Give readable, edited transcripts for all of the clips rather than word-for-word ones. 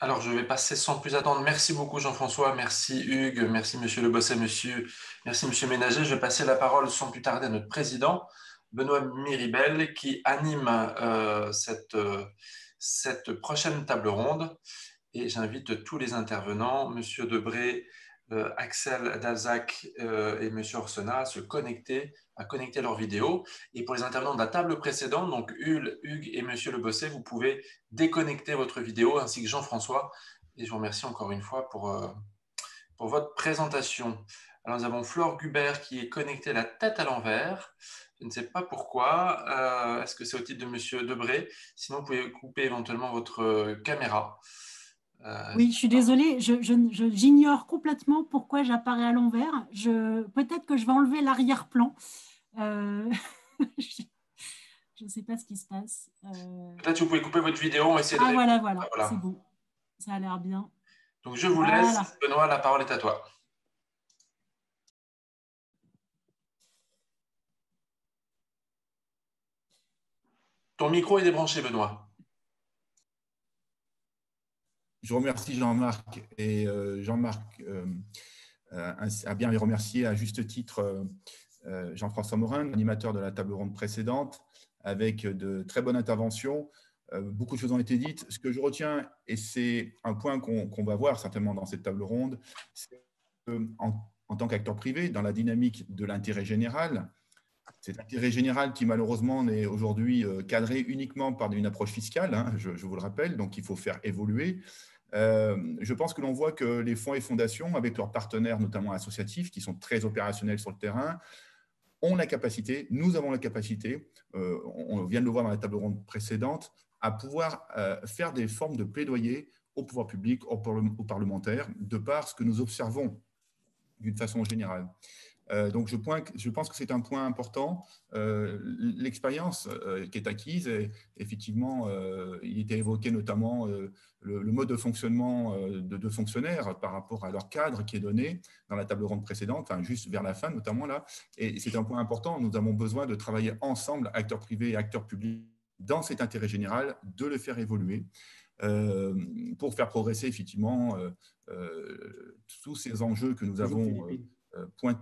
Alors, je vais passer sans plus attendre. Merci beaucoup, Jean-François. Merci, Hugues. Merci, Monsieur Le Bosset. Merci, Monsieur Ménager. Je vais passer la parole sans plus tarder à notre président, Benoît Miribel, qui anime cette prochaine table ronde. Et j'invite tous les intervenants, Monsieur Debré, Axel Dazac et Monsieur Orsena, à connecter leurs vidéos. Et pour les intervenants de la table précédente, donc Hugues et Monsieur Le Bosset, vous pouvez déconnecter votre vidéo, ainsi que Jean-François. Et je vous remercie encore une fois pour votre présentation. Alors, nous avons Flore Gubert qui est connectée la tête à l'envers. Je ne sais pas pourquoi. Est-ce que c'est au titre de Monsieur Debré? Sinon, vous pouvez couper éventuellement votre caméra. Oui, je suis désolée, j'ignore complètement pourquoi j'apparais à l'envers. Peut-être que je vais enlever l'arrière-plan. Euh, je ne sais pas ce qui se passe. Peut-être que vous pouvez couper votre vidéo, on va essayer de Ah, répondre. voilà, Ah, voilà, c'est voilà. bon. Ça a l'air bien. Donc, je vous laisse. Voilà. Benoît, la parole est à toi. Ton micro est débranché, Benoît. Je remercie Jean-Marc et Jean-Marc a bien remercié à juste titre Jean-François Morin, animateur de la table ronde précédente, avec de très bonnes interventions. Beaucoup de choses ont été dites. Ce que je retiens, et c'est un point qu'on va voir certainement dans cette table ronde, c'est qu'en tant qu'acteur privé, dans la dynamique de l'intérêt général, cet intérêt général qui malheureusement est aujourd'hui cadré uniquement par une approche fiscale, hein, je vous le rappelle, donc il faut faire évoluer. Je pense que l'on voit que les fonds et fondations, avec leurs partenaires, notamment associatifs, qui sont très opérationnels sur le terrain, ont la capacité, nous avons la capacité, on vient de le voir dans la table ronde précédente, à pouvoir faire des formes de plaidoyer au pouvoir public, aux parlementaires, de par ce que nous observons d'une façon générale. Donc, je pense que c'est un point important. L'expérience qui est acquise, effectivement, il était évoqué notamment le mode de fonctionnement de fonctionnaires par rapport à leur cadre qui est donné dans la table ronde précédente, enfin, juste vers la fin notamment là. Et c'est un point important. Nous avons besoin de travailler ensemble, acteurs privés et acteurs publics, dans cet intérêt général, de le faire évoluer. Pour faire progresser effectivement tous ces enjeux que nous avons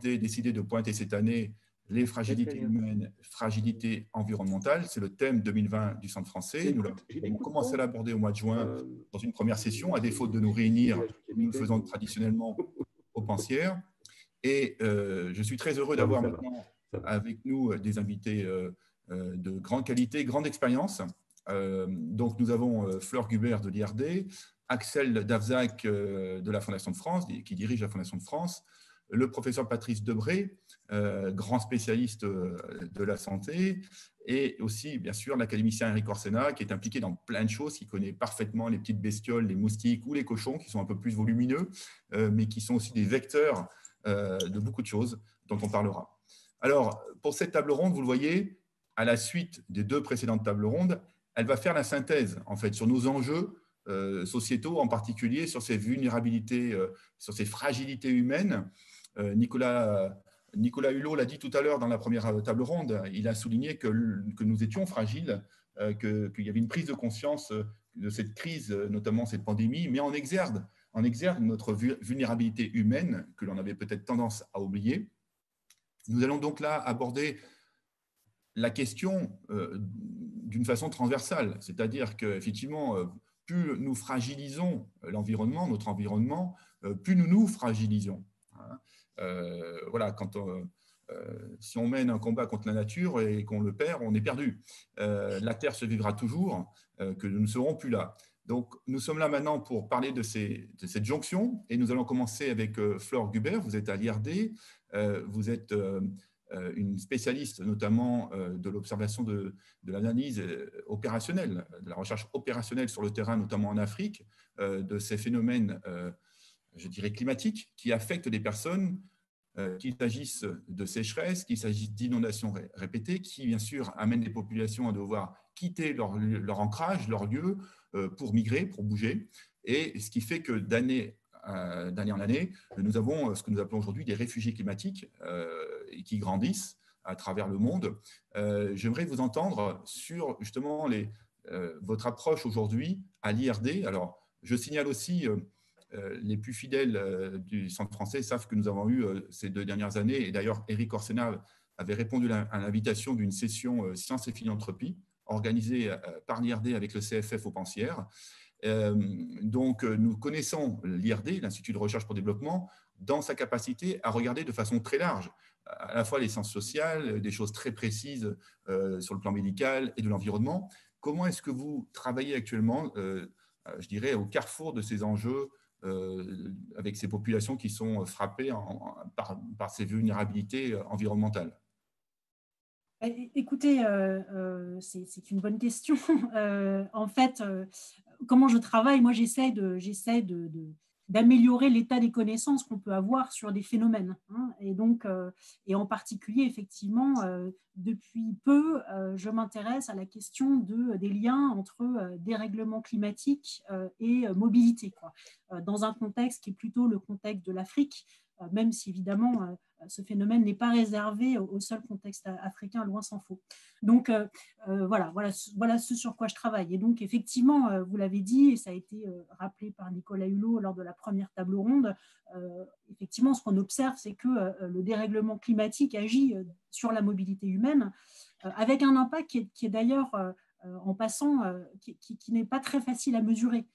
décidé de pointer cette année, les fragilités humaines, fragilités environnementales. C'est le thème 2020 du Centre français. Nous avons commencé à l'aborder au mois de juin dans une première session, à défaut de nous réunir comme nous le faisons traditionnellement au Pensières. Et je suis très heureux d'avoir maintenant avec nous des invités de grande qualité, grande expérience. Donc, nous avons Flore Gubert de l'IRD, Axel Davzac de la Fondation de France, qui dirige la Fondation de France, le professeur Patrice Debré, grand spécialiste de la santé, et aussi, bien sûr, l'académicien Eric Orsena, qui est impliqué dans plein de choses, qui connaît parfaitement les petites bestioles, les moustiques ou les cochons, qui sont un peu plus volumineux, mais qui sont aussi des vecteurs de beaucoup de choses dont on parlera. Alors, pour cette table ronde, vous le voyez, à la suite des deux précédentes tables rondes, elle va faire la synthèse, en fait, sur nos enjeux sociétaux, en particulier sur ces vulnérabilités, sur ces fragilités humaines. Nicolas Hulot l'a dit tout à l'heure dans la première table ronde, il a souligné que nous étions fragiles, qu'il y avait une prise de conscience de cette crise, notamment cette pandémie, mais en exergue notre vulnérabilité humaine, que l'on avait peut-être tendance à oublier. Nous allons donc là aborder la question d'une façon transversale, c'est-à-dire qu'effectivement, plus nous fragilisons l'environnement, notre environnement, plus nous nous fragilisons. Voilà, si on mène un combat contre la nature et qu'on le perd, on est perdu. La Terre se vivra toujours, que nous ne serons plus là. Donc, nous sommes là maintenant pour parler de cette jonction, et nous allons commencer avec Flore Gubert. Vous êtes à l'IRD, vous êtes une spécialiste notamment de l'observation de l'analyse opérationnelle, de la recherche opérationnelle sur le terrain, notamment en Afrique, de ces phénomènes, je dirais, climatiques qui affectent les personnes, qu'il s'agisse de sécheresse, qu'il s'agisse d'inondations répétées, qui bien sûr amènent les populations à devoir quitter leur ancrage, leur lieu, pour migrer, pour bouger. Et ce qui fait que d'année en année, nous avons ce que nous appelons aujourd'hui des réfugiés climatiques qui grandissent à travers le monde. J'aimerais vous entendre sur justement votre approche aujourd'hui à l'IRD. Alors, Je signale aussi, les plus fidèles du Centre français savent que nous avons eu ces 2 dernières années, et d'ailleurs Éric Orsena avait répondu à l'invitation d'une session Sciences et Philanthropie organisée par l'IRD avec le CFF aux Pensières. Donc, nous connaissons l'IRD, l'Institut de recherche pour le développement, dans sa capacité à regarder de façon très large, à la fois les sciences sociales, des choses très précises sur le plan médical et de l'environnement. Comment est-ce que vous travaillez actuellement, je dirais, au carrefour de ces enjeux avec ces populations qui sont frappées par ces vulnérabilités environnementales? Écoutez, c'est une bonne question. En fait, comment je travaille? Moi, j'essaie d'améliorer l'état des connaissances qu'on peut avoir sur des phénomènes, hein. Et donc, et en particulier, effectivement, depuis peu, je m'intéresse à la question des liens entre dérèglement climatique et mobilité, quoi, dans un contexte qui est plutôt le contexte de l'Afrique, même si évidemment ce phénomène n'est pas réservé au seul contexte africain, loin s'en faut. Donc voilà ce sur quoi je travaille. Et donc effectivement, vous l'avez dit, et ça a été rappelé par Nicolas Hulot lors de la première table ronde, effectivement, ce qu'on observe, c'est que le dérèglement climatique agit sur la mobilité humaine, avec un impact qui est d'ailleurs, en passant, qui n'est pas très facile à mesurer.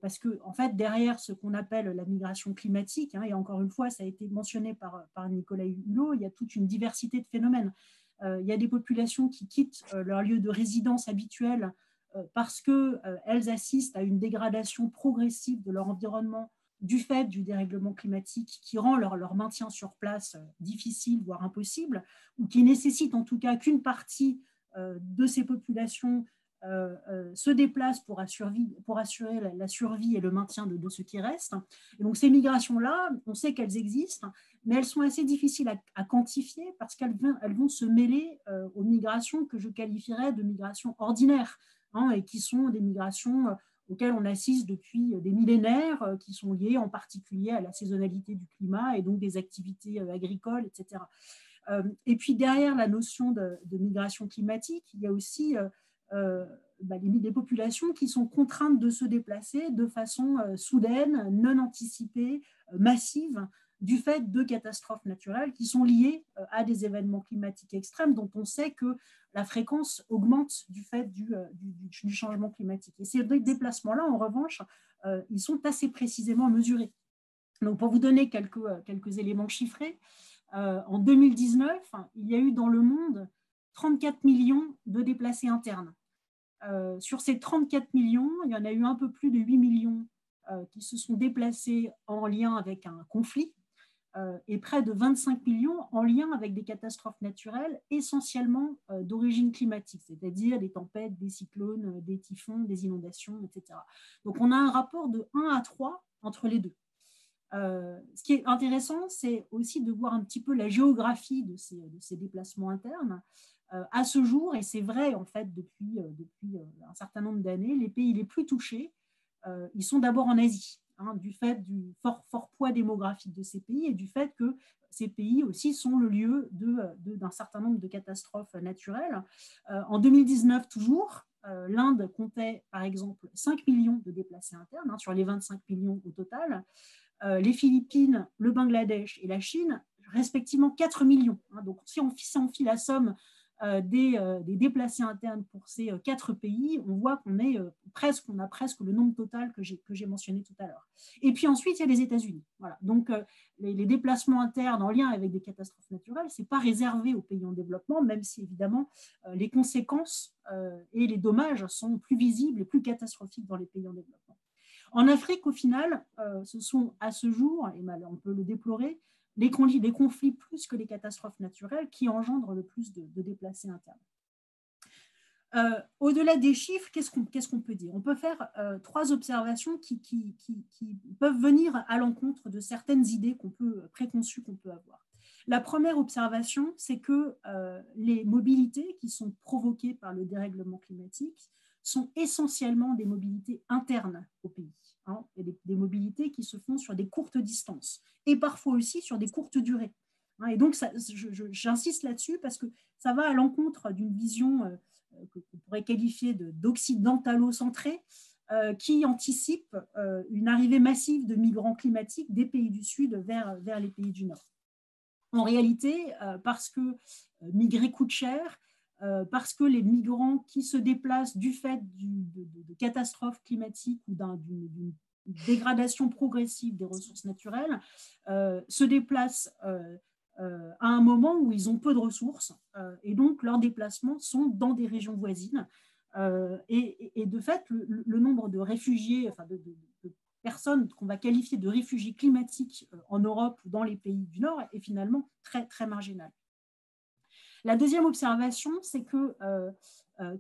Parce que, en fait, derrière ce qu'on appelle la migration climatique, hein, et encore une fois, ça a été mentionné par Nicolas Hulot, il y a toute une diversité de phénomènes. Il y a des populations qui quittent leur lieu de résidence habituel parce qu'elles assistent à une dégradation progressive de leur environnement du fait du dérèglement climatique qui rend leur maintien sur place difficile, voire impossible, ou qui nécessite en tout cas qu'une partie de ces populations se déplacent pour assurer la survie et le maintien de ce qui reste. Et donc ces migrations-là, on sait qu'elles existent, mais elles sont assez difficiles à quantifier parce qu'elles vont se mêler aux migrations que je qualifierais de migrations ordinaires, hein, et qui sont des migrations auxquelles on assiste depuis des millénaires, qui sont liées en particulier à la saisonnalité du climat et donc des activités agricoles, etc. Et puis derrière la notion de migration climatique, il y a aussi des populations qui sont contraintes de se déplacer de façon soudaine, non anticipée, massive, du fait de catastrophes naturelles qui sont liées à des événements climatiques extrêmes dont on sait que la fréquence augmente du fait du changement climatique. Et ces déplacements-là, en revanche, ils sont assez précisément mesurés. Donc, pour vous donner quelques éléments chiffrés, en 2019, il y a eu dans le monde 34 millions de déplacés internes. Sur ces 34 millions, il y en a eu un peu plus de 8 millions qui se sont déplacés en lien avec un conflit et près de 25 millions en lien avec des catastrophes naturelles essentiellement d'origine climatique, c'est-à-dire des tempêtes, des cyclones, des typhons, des inondations, etc. Donc on a un rapport de 1 à 3 entre les deux. Ce qui est intéressant, c'est aussi de voir un petit peu la géographie de ces déplacements internes. À ce jour, et c'est vrai en fait depuis un certain nombre d'années, les pays les plus touchés, ils sont d'abord en Asie, hein, du fait du fort poids démographique de ces pays et du fait que ces pays aussi sont le lieu d'un certain nombre de catastrophes naturelles. En 2019 toujours, l'Inde comptait par exemple 5 millions de déplacés internes, hein, sur les 25 millions au total. Les Philippines, le Bangladesh et la Chine, respectivement 4 millions. Hein. Donc, si on fit la somme des déplacés internes pour ces 4 pays, on voit qu'on a presque le nombre total que j'ai mentionné tout à l'heure. Et puis ensuite, il y a les États-Unis. Voilà. Donc, les déplacements internes en lien avec des catastrophes naturelles, ce n'est pas réservé aux pays en développement, même si évidemment les conséquences et les dommages sont plus visibles et plus catastrophiques dans les pays en développement. En Afrique, au final, ce sont à ce jour, et on peut le déplorer, les conflits plus que les catastrophes naturelles qui engendrent le plus de déplacés internes. Au-delà des chiffres, qu'est-ce qu'on peut dire? On peut faire 3 observations qui peuvent venir à l'encontre de certaines idées préconçues qu'on peut avoir. La première observation, c'est que les mobilités qui sont provoquées par le dérèglement climatique sont essentiellement des mobilités internes au pays, hein, et des mobilités qui se font sur des courtes distances et parfois aussi sur des courtes durées. Hein, et donc, j'insiste là-dessus parce que ça va à l'encontre d'une vision qu'on pourrait qualifier d'occidentalo-centrée, qui anticipe une arrivée massive de migrants climatiques des pays du Sud vers les pays du Nord. En réalité, parce que migrer coûte cher, parce que les migrants qui se déplacent du fait de catastrophes climatiques ou d'une dégradation progressive des ressources naturelles se déplacent à un moment où ils ont peu de ressources et donc leurs déplacements sont dans des régions voisines. Et de fait, le nombre de réfugiés, enfin de personnes qu'on va qualifier de réfugiés climatiques en Europe ou dans les pays du Nord est finalement très, très marginal. La deuxième observation, c'est que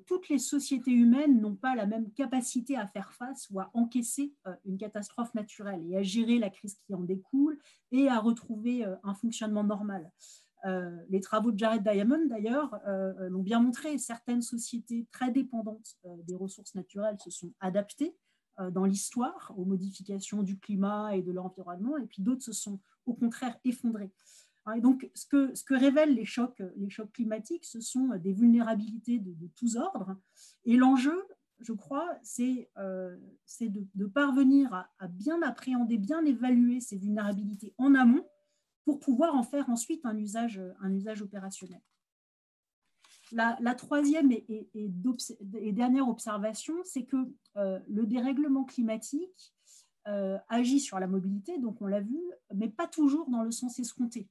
toutes les sociétés humaines n'ont pas la même capacité à faire face ou à encaisser une catastrophe naturelle et à gérer la crise qui en découle et à retrouver un fonctionnement normal. Les travaux de Jared Diamond, d'ailleurs, l'ont bien montré. Certaines sociétés très dépendantes des ressources naturelles se sont adaptées dans l'histoire aux modifications du climat et de l'environnement, et puis d'autres se sont au contraire effondrées. Et donc, ce que révèlent les chocs climatiques, ce sont des vulnérabilités de tous ordres. Et l'enjeu, je crois, c'est de parvenir à bien appréhender, bien évaluer ces vulnérabilités en amont pour pouvoir en faire ensuite un usage opérationnel. La troisième et dernière observation, c'est que le dérèglement climatique agit sur la mobilité, donc on l'a vu, mais pas toujours dans le sens escompté.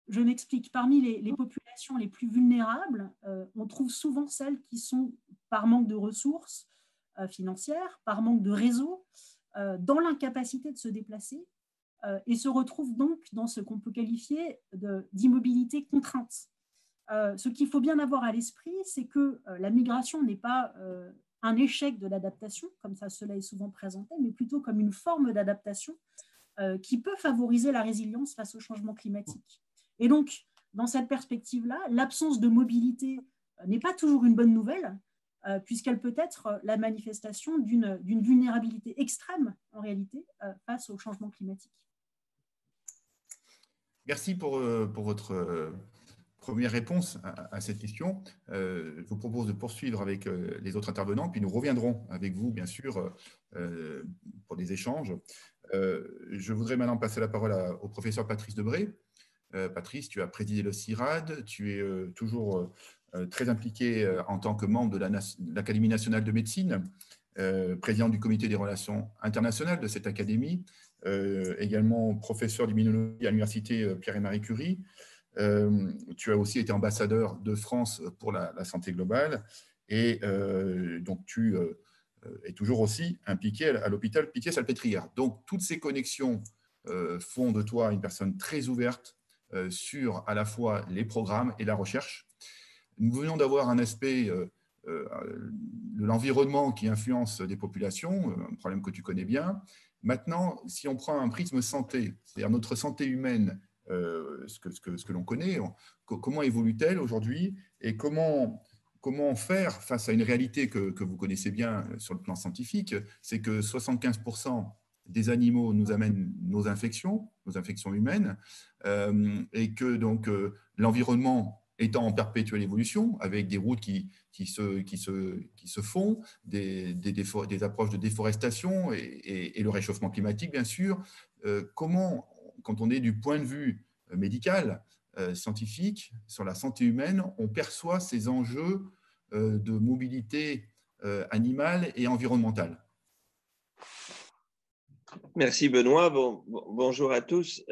Je m'explique, parmi les populations les plus vulnérables, on trouve souvent celles qui sont par manque de ressources financières, par manque de réseau, dans l'incapacité de se déplacer, et se retrouvent donc dans ce qu'on peut qualifier d'immobilité contrainte. Ce qu'il faut bien avoir à l'esprit, c'est que la migration n'est pas un échec de l'adaptation, comme cela est souvent présenté, mais plutôt comme une forme d'adaptation qui peut favoriser la résilience face au changement climatique. Et donc, dans cette perspective-là, l'absence de mobilité n'est pas toujours une bonne nouvelle, puisqu'elle peut être la manifestation d'une vulnérabilité extrême, en réalité, face au changement climatique. Merci pour votre première réponse à cette question. Je vous propose de poursuivre avec les autres intervenants, puis nous reviendrons avec vous, bien sûr, pour des échanges. Je voudrais maintenant passer la parole au professeur Patrice Debré. Patrice, tu as présidé le CIRAD, tu es toujours très impliqué en tant que membre de l'Académie nationale de médecine, président du comité des relations internationales de cette académie, également professeur d'immunologie à l'université Pierre et Marie Curie. Tu as aussi été ambassadeur de France pour la santé globale et donc tu es toujours aussi impliqué à l'hôpital Pitié-Salpêtrière. Donc toutes ces connexions font de toi une personne très ouverte sur à la fois les programmes et la recherche. Nous venons d'avoir un aspect de l'environnement qui influence des populations, un problème que tu connais bien. Maintenant, si on prend un prisme santé, c'est-à-dire notre santé humaine, ce que l'on connaît, comment évolue-t-elle aujourd'hui et comment faire face à une réalité que vous connaissez bien sur le plan scientifique, c'est que 75% des animaux nous amènent nos infections humaines, et que donc l'environnement étant en perpétuelle évolution, avec des routes qui se font, des approches de déforestation et le réchauffement climatique, bien sûr, comment, quand on est du point de vue médical, scientifique, sur la santé humaine, on perçoit ces enjeux de mobilité animale et environnementale. Merci Benoît, bonjour à tous.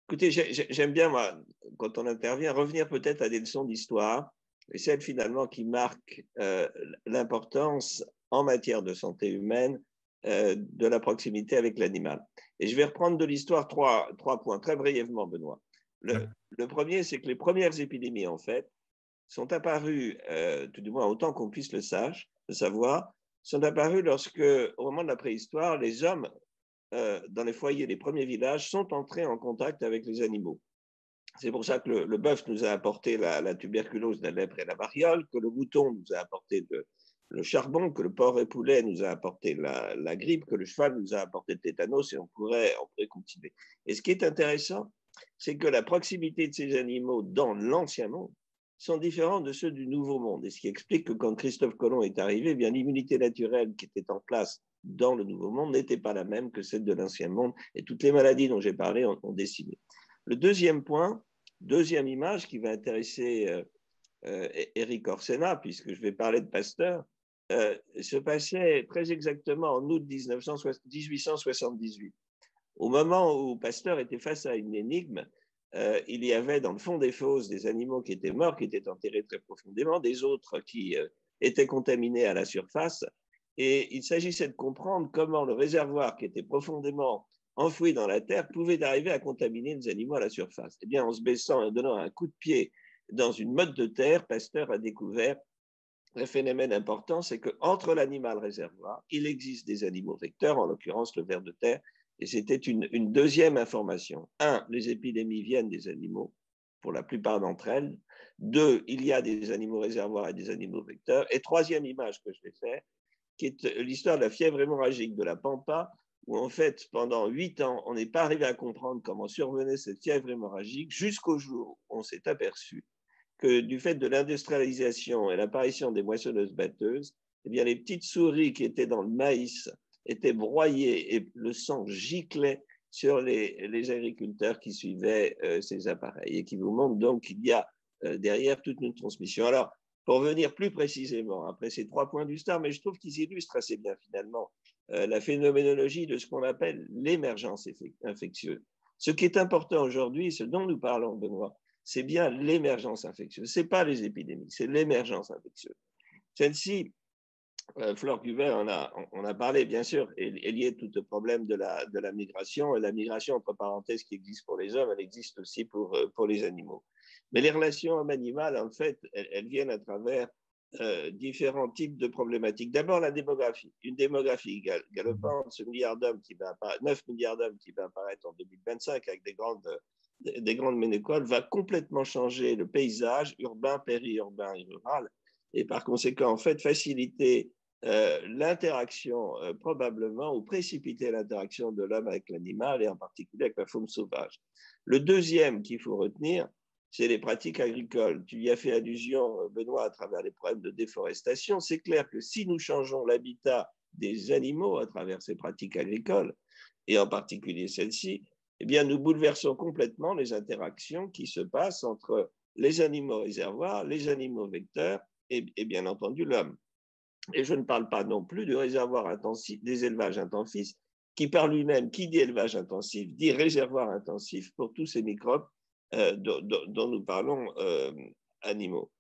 Écoutez, j'aime bien, moi, quand on intervient, revenir peut-être à des leçons d'histoire, et celles finalement qui marquent l'importance en matière de santé humaine de la proximité avec l'animal. Et je vais reprendre de l'histoire trois points, très brièvement, Benoît. Le premier, c'est que les premières épidémies, en fait, sont apparues, tout du moins autant qu'on puisse le savoir, sont apparues lorsque, au moment de la préhistoire, les hommes, dans les foyers des premiers villages, sont entrés en contact avec les animaux. C'est pour ça que le bœuf nous a apporté la tuberculose, la lèpre et la variole, que le mouton nous a apporté le charbon, que le porc et poulet nous a apporté la grippe, que le cheval nous a apporté le tétanos, et on pourrait continuer. Et ce qui est intéressant, c'est que la proximité de ces animaux dans l'ancien monde sont différents de ceux du Nouveau Monde. Et ce qui explique que quand Christophe Colomb est arrivé, eh bien l'immunité naturelle qui était en place dans le Nouveau Monde n'était pas la même que celle de l'Ancien Monde. Et toutes les maladies dont j'ai parlé ont décimé. Le deuxième point, deuxième image qui va intéresser Éric Orsena, puisque je vais parler de Pasteur, se passait très exactement en août 1878. Au moment où Pasteur était face à une énigme, il y avait dans le fond des fosses des animaux qui étaient morts, qui étaient enterrés très profondément, des autres qui étaient contaminés à la surface. Et il s'agissait de comprendre comment le réservoir qui était profondément enfoui dans la terre pouvait arriver à contaminer les animaux à la surface. Eh bien, en se baissant et en donnant un coup de pied dans une motte de terre, Pasteur a découvert un phénomène important, c'est qu'entre l'animal réservoir, il existe des animaux vecteurs, en l'occurrence le ver de terre, et c'était une deuxième information. Un, les épidémies viennent des animaux, pour la plupart d'entre elles. Deux, il y a des animaux réservoirs et des animaux vecteurs. Et troisième image que je vais faire, qui est l'histoire de la fièvre hémorragique de la Pampa, où en fait, pendant 8 ans, on n'est pas arrivé à comprendre comment survenait cette fièvre hémorragique jusqu'au jour où on s'est aperçu que du fait de l'industrialisation et l'apparition des moissonneuses-batteuses, eh bien, les petites souris qui étaient dans le maïs étaient broyées et le sang giclait sur les agriculteurs qui suivaient ces appareils, et qui vous montrent donc qu'il y a derrière toute une transmission. Alors, pour venir plus précisément, après ces 3 points du STAR, mais je trouve qu'ils illustrent assez bien finalement la phénoménologie de ce qu'on appelle l'émergence infectieuse. Ce qui est important aujourd'hui, ce dont nous parlons, Benoît, c'est bien l'émergence infectieuse. Ce n'est pas les épidémies, c'est l'émergence infectieuse. Celle-ci, Flore Gubert on a parlé, bien sûr, est liée tout au problème de la migration. Et la migration, entre parenthèses, qui existe pour les hommes, elle existe aussi pour les animaux. Mais les relations hommes-animales, en fait, elles viennent à travers différents types de problématiques. D'abord, la démographie. Une démographie galopante, 9 milliards d'hommes qui va apparaître en 2025 avec des grandes ménécoles, va complètement changer le paysage urbain, périurbain et rural, et par conséquent, en fait, faciliter l'interaction probablement, ou précipiter l'interaction de l'homme avec l'animal, et en particulier avec la faune sauvage. Le deuxième qu'il faut retenir, c'est les pratiques agricoles. Tu y as fait allusion, Benoît, à travers les problèmes de déforestation. C'est clair que si nous changeons l'habitat des animaux à travers ces pratiques agricoles, et en particulier celle-ci, eh bien, nous bouleversons complètement les interactions qui se passent entre les animaux réservoirs, les animaux vecteurs et bien entendu l'homme. Et je ne parle pas non plus du réservoir intensif, des élevages intensifs, qui par lui-même, qui dit élevage intensif, dit réservoir intensif pour tous ces microbes dont nous parlons animaux.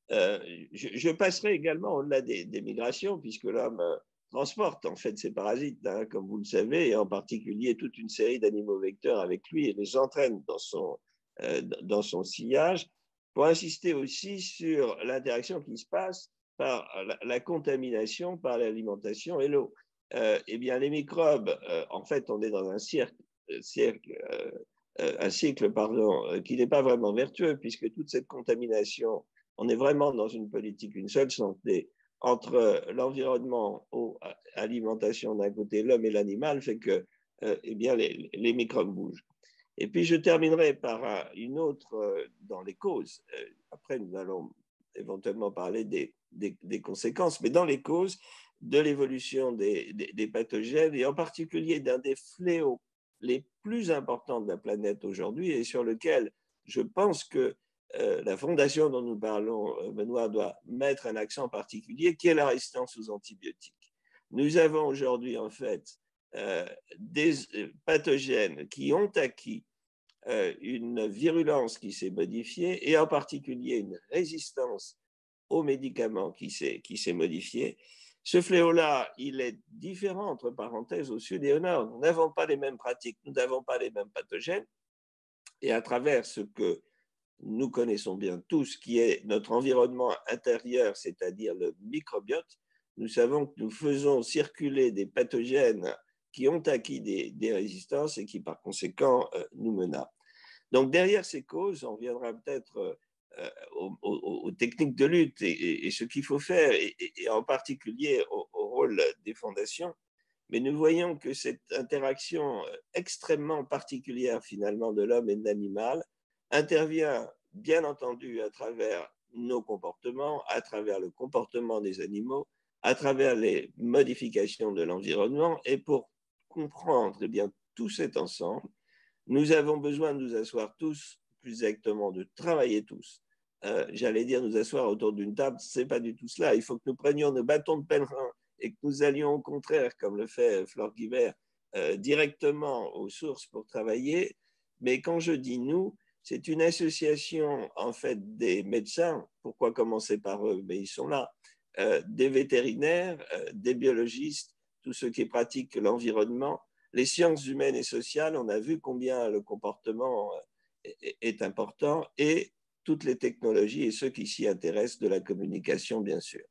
Je passerai également au-delà des migrations, puisque l'homme transporte en fait ces parasites, hein, comme vous le savez, et en particulier toute une série d'animaux vecteurs avec lui, et les entraîne dans son sillage, pour insister aussi sur l'interaction qui se passe par la contamination par l'alimentation et l'eau. Eh bien, les microbes, en fait, on est dans un cycle qui n'est pas vraiment vertueux, puisque toute cette contamination, on est vraiment dans une politique, une seule santé, entre l'environnement, eau, alimentation d'un côté, l'homme et l'animal, fait que eh bien, les microbes bougent. Et puis je terminerai par une autre dans les causes. Après, nous allons éventuellement parler des conséquences, mais dans les causes de l'évolution des pathogènes, et en particulier d'un des fléaux les plus importants de la planète aujourd'hui, et sur lequel je pense que la fondation dont nous parlons, Benoît, doit mettre un accent particulier, qui est la résistance aux antibiotiques. Nous avons aujourd'hui, en fait, des pathogènes qui ont acquis une virulence qui s'est modifiée, et en particulier une résistance aux médicaments qui s'est modifiée. Ce fléau-là, il est différent, entre parenthèses, au sud et au nord. Nous n'avons pas les mêmes pratiques, nous n'avons pas les mêmes pathogènes, et à travers ce que nous connaissons bien tous, qui est notre environnement intérieur, c'est-à-dire le microbiote, nous savons que nous faisons circuler des pathogènes qui ont acquis des résistances et qui, par conséquent, nous menacent. Donc, derrière ces causes, on reviendra peut-être aux techniques de lutte et ce qu'il faut faire, et en particulier au rôle des fondations. Mais nous voyons que cette interaction extrêmement particulière, finalement, de l'homme et de l'animal intervient, bien entendu, à travers nos comportements, à travers le comportement des animaux, à travers les modifications de l'environnement. Et pour comprendre eh bien, tout cet ensemble, nous avons besoin de nous asseoir tous, plus exactement de travailler tous. J'allais dire nous asseoir autour d'une table, ce n'est pas du tout cela. Il faut que nous prenions nos bâtons de pèlerin et que nous allions au contraire, comme le fait Flore Guibert, directement aux sources pour travailler. Mais quand je dis nous, c'est une association en fait des médecins. Pourquoi commencer par eux? Mais ils sont là. Des vétérinaires, des biologistes, tous ceux qui pratiquent l'environnement, les sciences humaines et sociales. On a vu combien le comportement est important, et toutes les technologies et ceux qui s'y intéressent, de la communication bien sûr.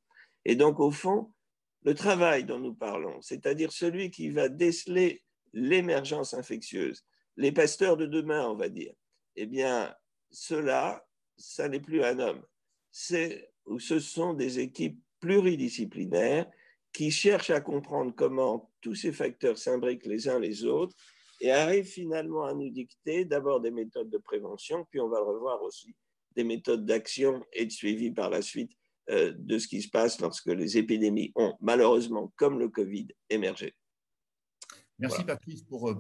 Et donc au fond, le travail dont nous parlons, c'est-à-dire celui qui va déceler l'émergence infectieuse, les pasteurs de demain, on va dire, eh bien, cela, ça n'est plus un homme. Ce sont des équipes pluridisciplinaires qui cherchent à comprendre comment tous ces facteurs s'imbriquent les uns les autres et arrivent finalement à nous dicter d'abord des méthodes de prévention, puis on va le revoir aussi, des méthodes d'action et de suivi par la suite de ce qui se passe lorsque les épidémies ont malheureusement, comme le Covid, émergé. Merci voilà. Patrice pour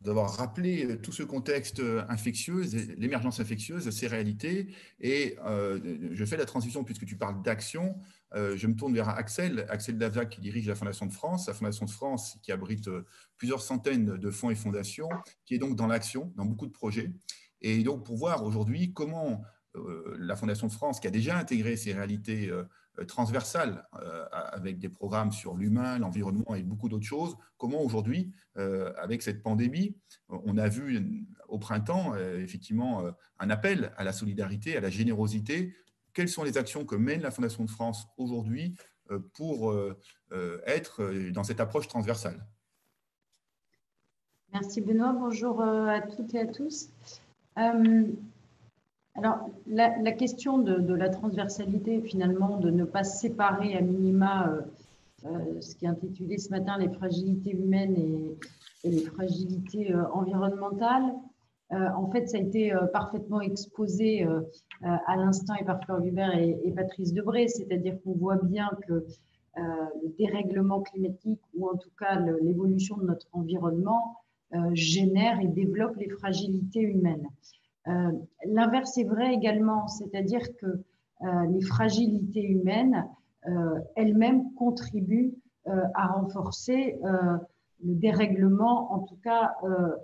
d'avoir rappelé tout ce contexte infectieux, l'émergence infectieuse, ces réalités. Et je fais la transition puisque tu parles d'action. Je me tourne vers Axel Davzac qui dirige la Fondation de France. La Fondation de France qui abrite plusieurs centaines de fonds et fondations, qui est donc dans l'action, dans beaucoup de projets. Et donc pour voir aujourd'hui comment la Fondation de France, qui a déjà intégré ces réalités transversales avec des programmes sur l'humain, l'environnement et beaucoup d'autres choses, comment aujourd'hui, avec cette pandémie, on a vu au printemps effectivement un appel à la solidarité, à la générosité. Quelles sont les actions que mène la Fondation de France aujourd'hui pour être dans cette approche transversale? Merci Benoît, bonjour à toutes et à tous. Alors, la question de la transversalité, finalement, de ne pas séparer à minima ce qui est intitulé ce matin les fragilités humaines et les fragilités environnementales, en fait, ça a été parfaitement exposé à l'instant et par Flore Guibert et Patrice Debré, c'est-à-dire qu'on voit bien que le dérèglement climatique, ou en tout cas l'évolution de notre environnement, génère et développe les fragilités humaines. L'inverse est vrai également, c'est-à-dire que les fragilités humaines elles-mêmes contribuent à renforcer le dérèglement, en tout cas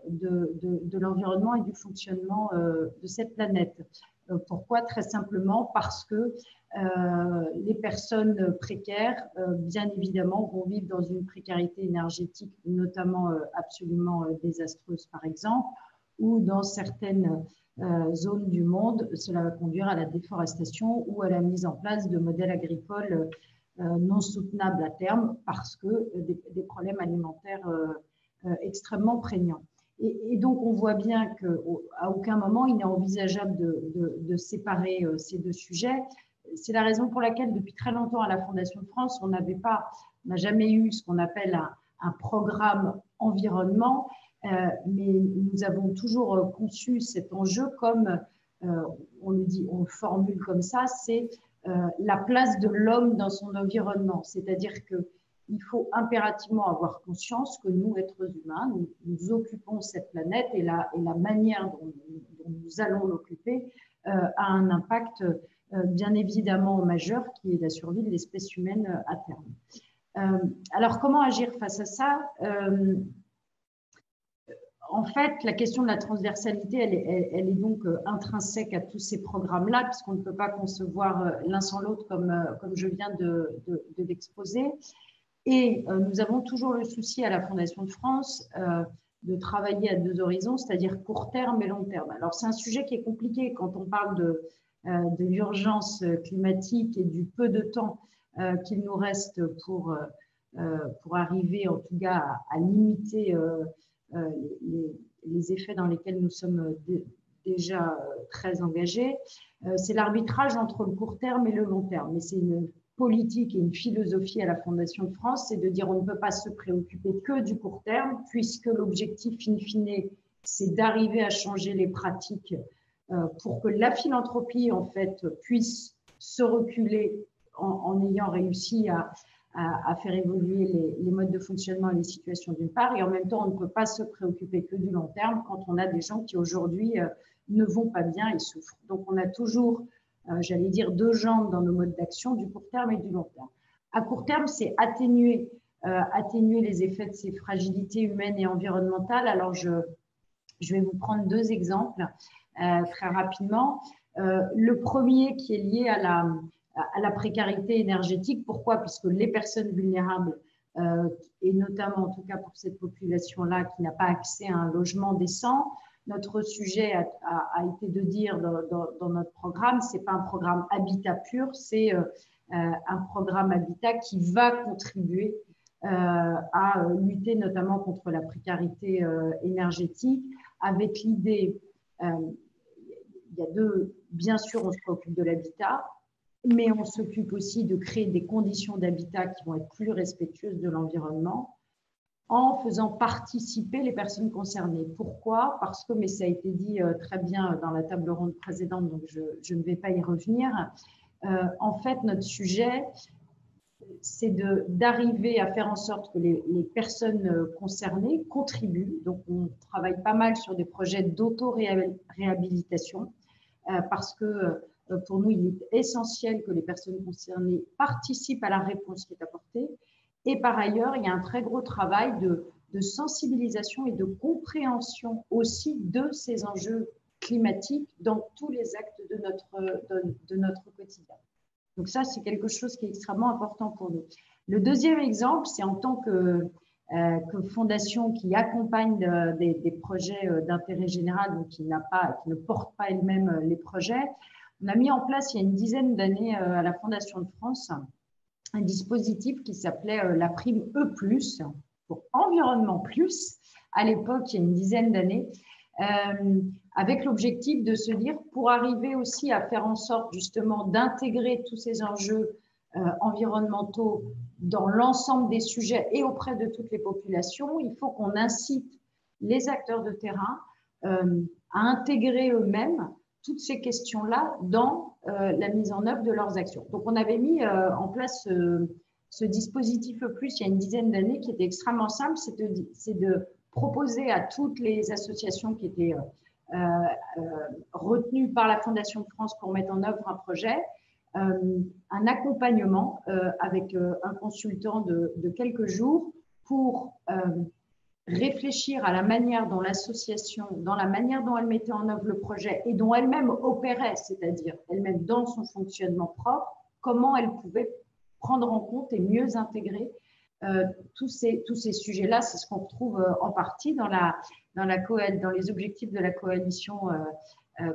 de l'environnement et du fonctionnement de cette planète. Pourquoi? Très simplement parce que les personnes précaires, bien évidemment, vont vivre dans une précarité énergétique, notamment absolument désastreuse, par exemple, ou dans certaines zones du monde, cela va conduire à la déforestation ou à la mise en place de modèles agricoles non soutenables à terme parce que des problèmes alimentaires extrêmement prégnants. Et donc, on voit bien qu'à aucun moment, il n'est envisageable de séparer ces deux sujets. C'est la raison pour laquelle, depuis très longtemps, à la Fondation de France, on n'a jamais eu ce qu'on appelle un programme environnement, mais nous avons toujours conçu cet enjeu comme, on le formule comme ça, c'est la place de l'homme dans son environnement. C'est-à-dire qu'il faut impérativement avoir conscience que nous, êtres humains, nous occupons cette planète et la manière dont nous allons l'occuper a un impact bien évidemment majeur qui est la survie de l'espèce humaine à terme. Alors, comment agir face à ça? En fait, la question de la transversalité, elle est donc intrinsèque à tous ces programmes-là, puisqu'on ne peut pas concevoir l'un sans l'autre comme je viens de l'exposer. Et nous avons toujours le souci à la Fondation de France de travailler à deux horizons, c'est-à-dire court terme et long terme. Alors, c'est un sujet qui est compliqué quand on parle de l'urgence climatique et du peu de temps qu'il nous reste pour arriver, en tout cas, à limiter les effets dans lesquels nous sommes déjà très engagés. C'est l'arbitrage entre le court terme et le long terme. Mais c'est une politique et une philosophie à la Fondation de France, c'est de dire on ne peut pas se préoccuper que du court terme, puisque l'objectif in fine, c'est d'arriver à changer les pratiques pour que la philanthropie, en fait, puisse se reculer en ayant réussi à faire évoluer les modes de fonctionnement et les situations d'une part, et en même temps, on ne peut pas se préoccuper que du long terme quand on a des gens qui aujourd'hui ne vont pas bien et souffrent. Donc, on a toujours, j'allais dire, deux jambes dans nos modes d'action, du court terme et du long terme. À court terme, c'est atténuer les effets de ces fragilités humaines et environnementales. Alors, je vais vous prendre deux exemples très rapidement. Le premier qui est lié à la précarité énergétique. Pourquoi? Puisque les personnes vulnérables, et notamment en tout cas pour cette population-là qui n'a pas accès à un logement décent, notre sujet a été de dire dans notre programme, ce n'est pas un programme habitat pur, c'est un programme habitat qui va contribuer à lutter notamment contre la précarité énergétique, avec l'idée, il y a bien sûr, on se préoccupe de l'habitat, mais on s'occupe aussi de créer des conditions d'habitat qui vont être plus respectueuses de l'environnement en faisant participer les personnes concernées. Pourquoi? Parce que, mais ça a été dit très bien dans la table ronde précédente, donc je ne vais pas y revenir. En fait, notre sujet, c'est d'arriver à faire en sorte que les personnes concernées contribuent. Donc, on travaille pas mal sur des projets d'auto-réhabilitation parce que pour nous, il est essentiel que les personnes concernées participent à la réponse qui est apportée. Et par ailleurs, il y a un très gros travail de sensibilisation et de compréhension aussi de ces enjeux climatiques dans tous les actes de notre quotidien. Donc ça, c'est quelque chose qui est extrêmement important pour nous. Le deuxième exemple, c'est en tant que fondation qui accompagne des projets d'intérêt général, donc qui ne porte pas elle-même les projets. On a mis en place il y a une dizaine d'années à la Fondation de France un dispositif qui s'appelait la prime E+, pour Environnement Plus, à l'époque, il y a une dizaine d'années, avec l'objectif de se dire, pour arriver aussi à faire en sorte justement d'intégrer tous ces enjeux environnementaux dans l'ensemble des sujets et auprès de toutes les populations, il faut qu'on incite les acteurs de terrain à intégrer eux-mêmes toutes ces questions-là dans la mise en œuvre de leurs actions. Donc, on avait mis en place ce dispositif plus il y a une dizaine d'années qui était extrêmement simple, c'est de proposer à toutes les associations qui étaient retenues par la Fondation de France pour mettre en œuvre un projet, un accompagnement avec un consultant de quelques jours pour réfléchir à la manière dont l'association, dans la manière dont elle mettait en œuvre le projet et dont elle-même opérait, c'est-à-dire elle-même dans son fonctionnement propre, comment elle pouvait prendre en compte et mieux intégrer tous ces sujets-là. C'est ce qu'on retrouve en partie dans les objectifs de la coalition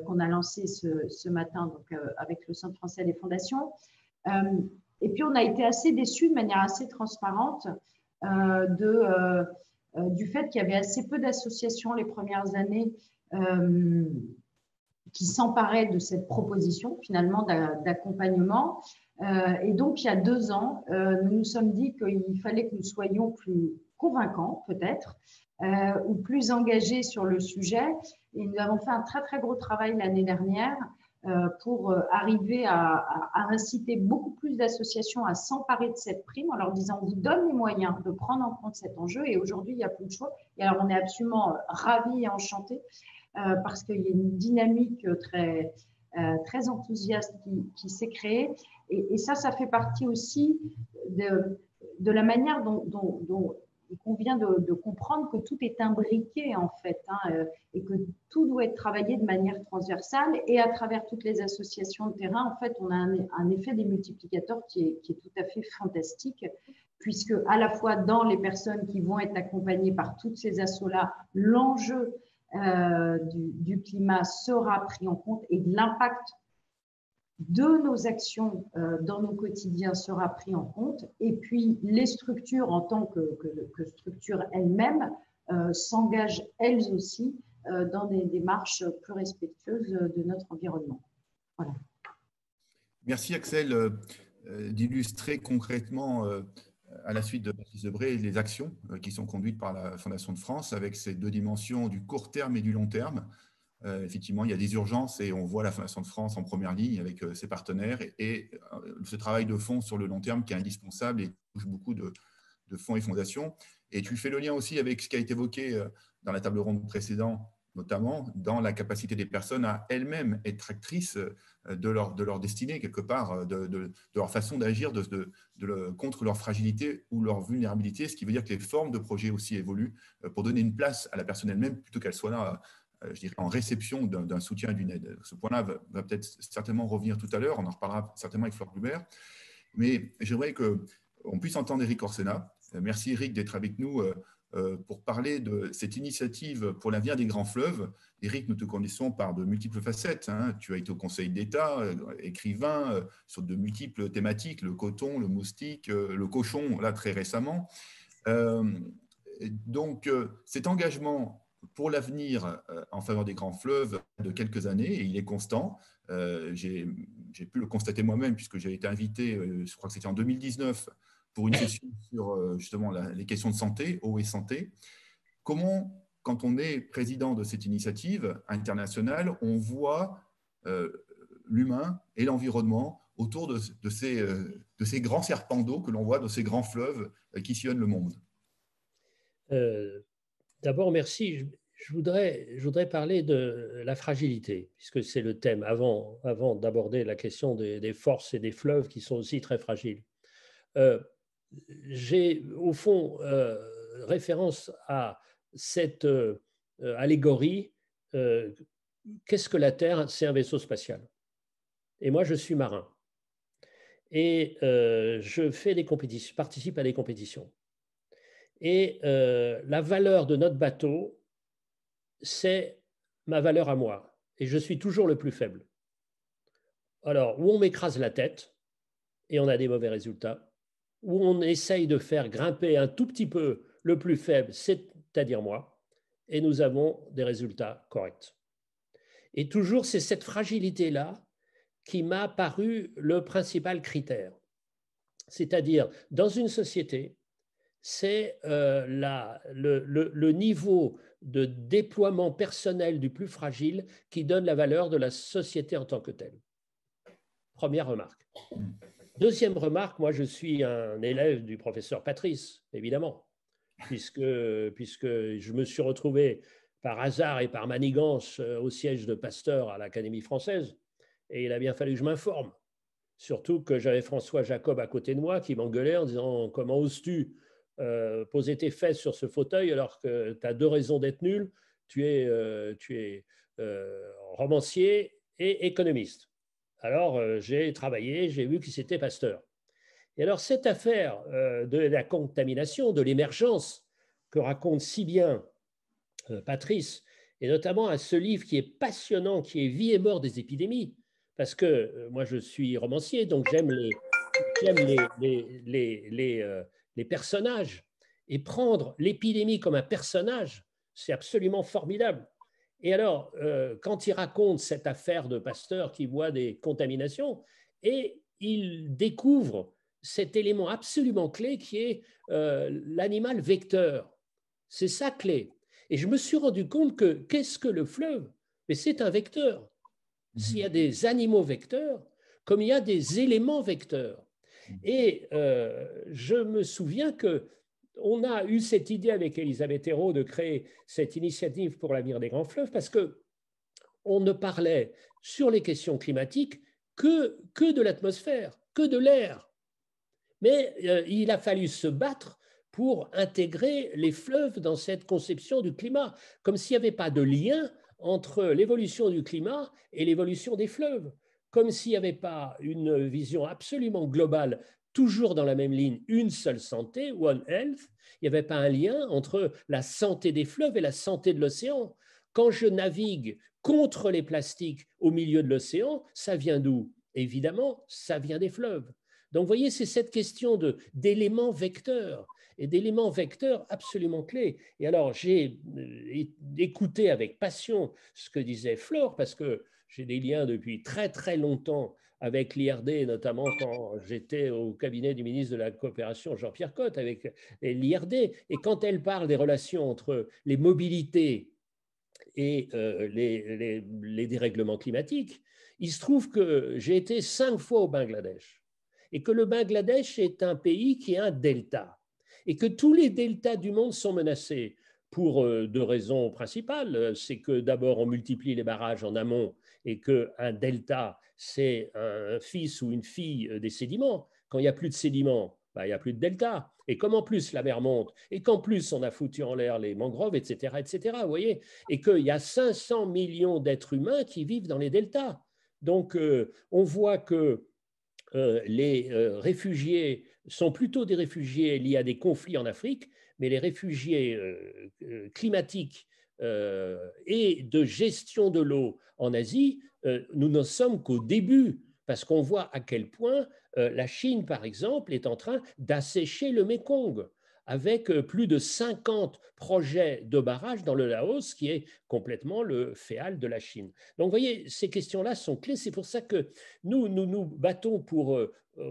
qu'on a lancée ce matin donc, avec le Centre français des fondations. Et puis, on a été assez déçus de manière assez transparente du fait qu'il y avait assez peu d'associations les premières années qui s'emparaient de cette proposition finalement d'accompagnement. Et donc, il y a 2 ans, nous nous sommes dit qu'il fallait que nous soyons plus convaincants peut-être ou plus engagés sur le sujet. Et nous avons fait un très, très gros travail l'année dernière pour arriver à inciter beaucoup plus d'associations à s'emparer de cette prime en leur disant on vous donne les moyens de prendre en compte cet enjeu et aujourd'hui il n'y a plus de choix. Et alors on est absolument ravis et enchantés parce qu'il y a une dynamique très, très enthousiaste qui s'est créée et ça fait partie aussi de la manière dont il convient de comprendre que tout est imbriqué en fait et que tout doit être travaillé de manière transversale et à travers toutes les associations de terrain, en fait, on a un effet des multiplicateurs qui est tout à fait fantastique puisque à la fois dans les personnes qui vont être accompagnées par toutes ces assos-là, l'enjeu du climat sera pris en compte et de l'impact de nos actions dans nos quotidiens sera pris en compte et puis les structures en tant que structures elles-mêmes s'engagent elles aussi dans des démarches plus respectueuses de notre environnement. Voilà. Merci Axel d'illustrer concrètement à la suite de Patrice Debré les actions qui sont conduites par la Fondation de France avec ces 2 dimensions du court terme et du long terme. effectivement, il y a des urgences et on voit la Fondation de France en première ligne avec ses partenaires et ce travail de fond sur le long terme qui est indispensable et touche beaucoup de fonds et fondations. Et tu fais le lien aussi avec ce qui a été évoqué dans la table ronde précédente, notamment dans la capacité des personnes à elles-mêmes être actrices de leur destinée, quelque part, de leur façon d'agir contre leur fragilité ou leur vulnérabilité, ce qui veut dire que les formes de projets aussi évoluent pour donner une place à la personne elle-même plutôt qu'elle soit là, je dirais, en réception d'un soutien, d'une aide. Ce point-là va peut-être certainement revenir tout à l'heure, on en reparlera certainement avec Flore Blubert, mais j'aimerais qu'on puisse entendre Eric Orsena. Merci Eric d'être avec nous pour parler de cette initiative pour l'avenir des grands fleuves. Eric, nous te connaissons par de multiples facettes. Hein. Tu as été au Conseil d'État, écrivain sur de multiples thématiques, le coton, le moustique, le cochon, là très récemment. Donc, cet engagement pour l'avenir en faveur des grands fleuves de quelques années, et il est constant. J'ai pu le constater moi-même puisque j'ai été invité, je crois que c'était en 2019, pour une session sur justement les questions de santé, eau et santé. Comment, quand on est président de cette initiative internationale, on voit l'humain et l'environnement autour de ces grands serpents d'eau que l'on voit, de ces grands fleuves qui sillonnent le monde? D'abord, merci. Je voudrais parler de la fragilité, puisque c'est le thème, avant d'aborder la question des forces et des fleuves qui sont aussi très fragiles. J'ai au fond référence à cette allégorie. Qu'est-ce que la Terre? C'est un vaisseau spatial. Et moi, je suis marin. Et je fais des compétitions, participe à des compétitions. Et la valeur de notre bateau, c'est ma valeur à moi. Et je suis toujours le plus faible. Alors, où on m'écrase la tête, et on a des mauvais résultats, où on essaye de faire grimper un tout petit peu le plus faible, c'est-à-dire moi, et nous avons des résultats corrects. Et toujours, c'est cette fragilité-là qui m'a paru le principal critère. C'est-à-dire, dans une société, c'est le niveau de déploiement personnel du plus fragile qui donne la valeur de la société en tant que telle. Première remarque. Deuxième remarque, moi je suis un élève du professeur Patrice, évidemment, puisque je me suis retrouvé par hasard et par manigance au siège de Pasteur à l'Académie française, et il a bien fallu que je m'informe. Surtout que j'avais François Jacob à côté de moi qui m'engueulait en disant « Comment oses-tu poser tes fesses sur ce fauteuil alors que tu as deux raisons d'être nul, tu es romancier et économiste ». Alors, j'ai travaillé, j'ai vu que c'était Pasteur. Et alors, cette affaire de la contamination, de l'émergence que raconte si bien Patrice, et notamment à ce livre qui est passionnant, qui est Vie et mort des épidémies, parce que moi, je suis romancier, donc j'aime les personnages. Et prendre l'épidémie comme un personnage, c'est absolument formidable. Et alors, quand il raconte cette affaire de Pasteur qui voit des contaminations, et il découvre cet élément absolument clé qui est l'animal vecteur. C'est ça clé. Et je me suis rendu compte que qu'est-ce que le fleuve? Mais c'est un vecteur. S'il y a des animaux vecteurs, comme il y a des éléments vecteurs. Et je me souviens qu'on a eu cette idée avec Elisabeth Hérault de créer cette initiative pour l'avenir des grands fleuves parce qu'on ne parlait sur les questions climatiques que de l'atmosphère, que de l'air. Mais il a fallu se battre pour intégrer les fleuves dans cette conception du climat, comme s'il n'y avait pas de lien entre l'évolution du climat et l'évolution des fleuves, comme s'il n'y avait pas une vision absolument globale, toujours dans la même ligne, une seule santé, One Health, il n'y avait pas un lien entre la santé des fleuves et la santé de l'océan. Quand je navigue contre les plastiques au milieu de l'océan, ça vient d'où? Évidemment, ça vient des fleuves. Donc, vous voyez, c'est cette question d'éléments vecteurs et d'éléments vecteurs absolument clés. Et alors, j'ai écouté avec passion ce que disait Flore, parce que j'ai des liens depuis très, très longtemps avec l'IRD, notamment quand j'étais au cabinet du ministre de la Coopération, Jean-Pierre Cotte, avec l'IRD. Et quand elle parle des relations entre les mobilités et les dérèglements climatiques, il se trouve que j'ai été 5 fois au Bangladesh et que le Bangladesh est un pays qui est un delta et que tous les deltas du monde sont menacés pour 2 raisons principales. C'est que d'abord, on multiplie les barrages en amont et qu'un delta, c'est un fils ou une fille des sédiments. Quand il n'y a plus de sédiments, il n'y a plus de delta. Et comme en plus la mer monte, et qu'en plus on a foutu en l'air les mangroves, etc., vous voyez, et qu'il y a 500 millions d'êtres humains qui vivent dans les deltas. Donc, on voit que les réfugiés sont plutôt des réfugiés liés à des conflits en Afrique, mais les réfugiés climatiques et de gestion de l'eau en Asie, nous n'en sommes qu'au début, parce qu'on voit à quel point la Chine, par exemple, est en train d'assécher le Mékong, avec plus de 50 projets de barrages dans le Laos, qui est complètement le féal de la Chine. Donc, vous voyez, ces questions-là sont clés. C'est pour ça que nous battons pour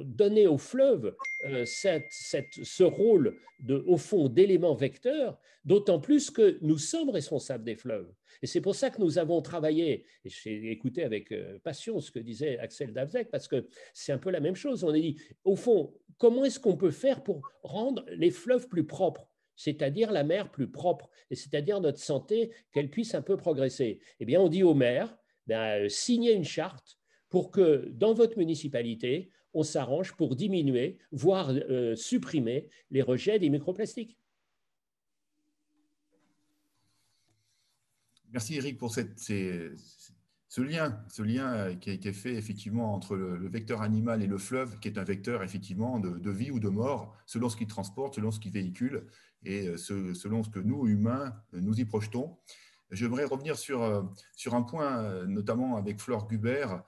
donner au fleuve ce rôle, au fond, d'élément vecteur, d'autant plus que nous sommes responsables des fleuves. Et c'est pour ça que nous avons travaillé, et j'ai écouté avec passion ce que disait Axel Daszak, parce que c'est un peu la même chose. On a dit, au fond, comment est-ce qu'on peut faire pour rendre les fleuves plus propres, c'est-à-dire la mer plus propre, et c'est-à-dire notre santé, qu'elle puisse un peu progresser? Eh bien, on dit aux maires, signez une charte pour que dans votre municipalité, on s'arrange pour diminuer, voire supprimer les rejets des microplastiques. Merci Eric pour ce lien qui a été fait effectivement entre le vecteur animal et le fleuve, qui est un vecteur effectivement de vie ou de mort, selon ce qu'il transporte, selon ce qu'il véhicule et selon ce que nous, humains, nous y projetons. J'aimerais revenir sur un point, notamment avec Flore Gubert,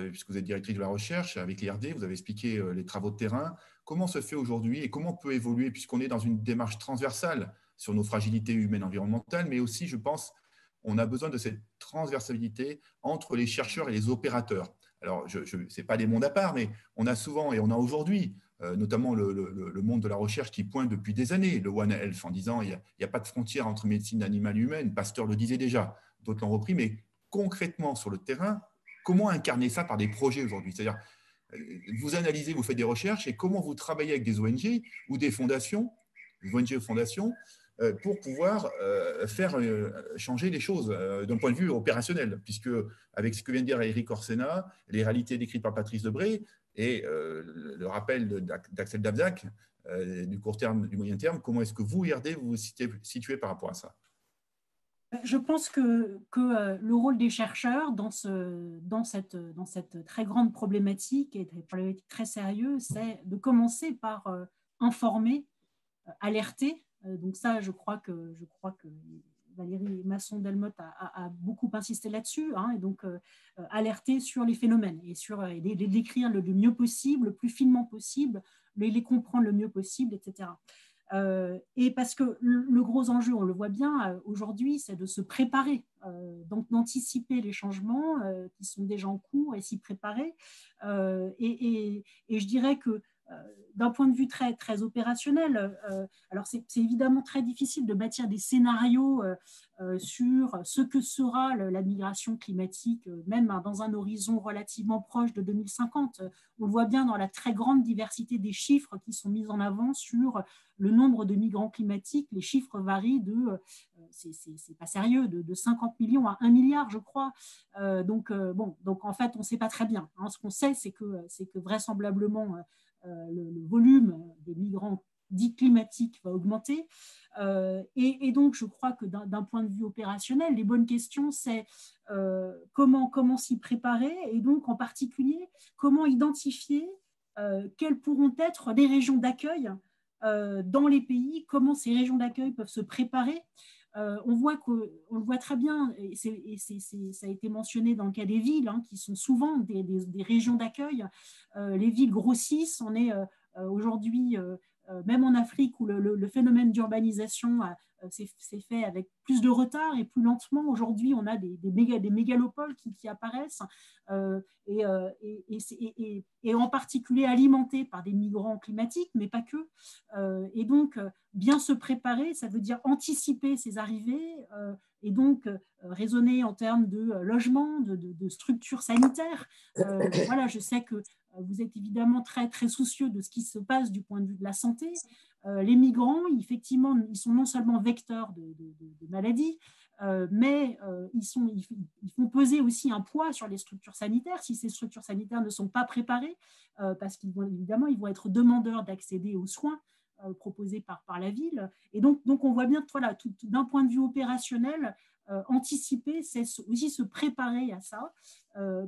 puisque vous êtes directrice de la recherche, avec l'IRD, vous avez expliqué les travaux de terrain. Comment se fait aujourd'hui et comment on peut évoluer, puisqu'on est dans une démarche transversale sur nos fragilités humaines environnementales, mais aussi, je pense, on a besoin de cette transversalité entre les chercheurs et les opérateurs. Alors, ce n'est pas des mondes à part, mais on a souvent, et on a aujourd'hui, notamment le monde de la recherche qui pointe depuis des années le One Health en disant il n'y a pas de frontière entre médecine animale et humaine. Pasteur le disait déjà, d'autres l'ont repris, mais concrètement sur le terrain, comment incarner ça par des projets aujourd'hui? C'est-à-dire, vous analysez, vous faites des recherches et comment vous travaillez avec des ONG ou des fondations, ONG ou fondations, pour pouvoir faire changer les choses d'un point de vue opérationnel, puisque avec ce que vient de dire Eric Orsena, les réalités décrites par Patrice Debré et le rappel d'Axel Daszak du court terme, du moyen terme, comment est-ce que vous, IRD, vous vous situez par rapport à ça? Je pense que le rôle des chercheurs dans cette très grande problématique et des problématiques très sérieuses, c'est de commencer par informer, alerter. Donc ça, je crois que Valérie Masson-Delmotte a beaucoup insisté là-dessus, hein, et donc alerter sur les phénomènes et les décrire le mieux possible, le plus finement possible, les comprendre le mieux possible, etc. Et parce que le gros enjeu, on le voit bien aujourd'hui, c'est de se préparer, donc d'anticiper les changements qui sont déjà en cours et s'y préparer. Et je dirais que d'un point de vue très, très opérationnel, alors c'est évidemment très difficile de bâtir des scénarios sur ce que sera la migration climatique, même dans un horizon relativement proche de 2050. On le voit bien dans la très grande diversité des chiffres qui sont mis en avant sur le nombre de migrants climatiques. Les chiffres varient c'est pas sérieux, de 50 millions à 1 milliard, je crois. Donc en fait, on ne sait pas très bien. Hein. Ce qu'on sait, c'est que vraisemblablement, le volume des migrants dits climatiques va augmenter. Et donc, je crois que d'un point de vue opérationnel, les bonnes questions, c'est comment s'y préparer et donc, en particulier, comment identifier quelles pourront être les régions d'accueil dans les pays, comment ces régions d'accueil peuvent se préparer. On le voit très bien, et ça a été mentionné dans le cas des villes, hein, qui sont souvent des régions d'accueil. Les villes grossissent, on est aujourd'hui, même en Afrique, où le phénomène d'urbanisation s'est fait avec plus de retard et plus lentement. Aujourd'hui, on a des mégalopoles qui apparaissent et en particulier alimentés par des migrants climatiques, mais pas que. Et donc, bien se préparer, ça veut dire anticiper ces arrivées, et donc raisonner en termes de logement, de structures sanitaires. Voilà, je sais que vous êtes évidemment très, très soucieux de ce qui se passe du point de vue de la santé. Les migrants, effectivement, ils sont non seulement vecteurs de maladies, mais ils font peser aussi un poids sur les structures sanitaires si ces structures sanitaires ne sont pas préparées, parce qu'évidemment, ils vont être demandeurs d'accéder aux soins proposés par la ville. Et donc on voit bien que voilà, d'un point de vue opérationnel, anticiper, c'est aussi se préparer à ça,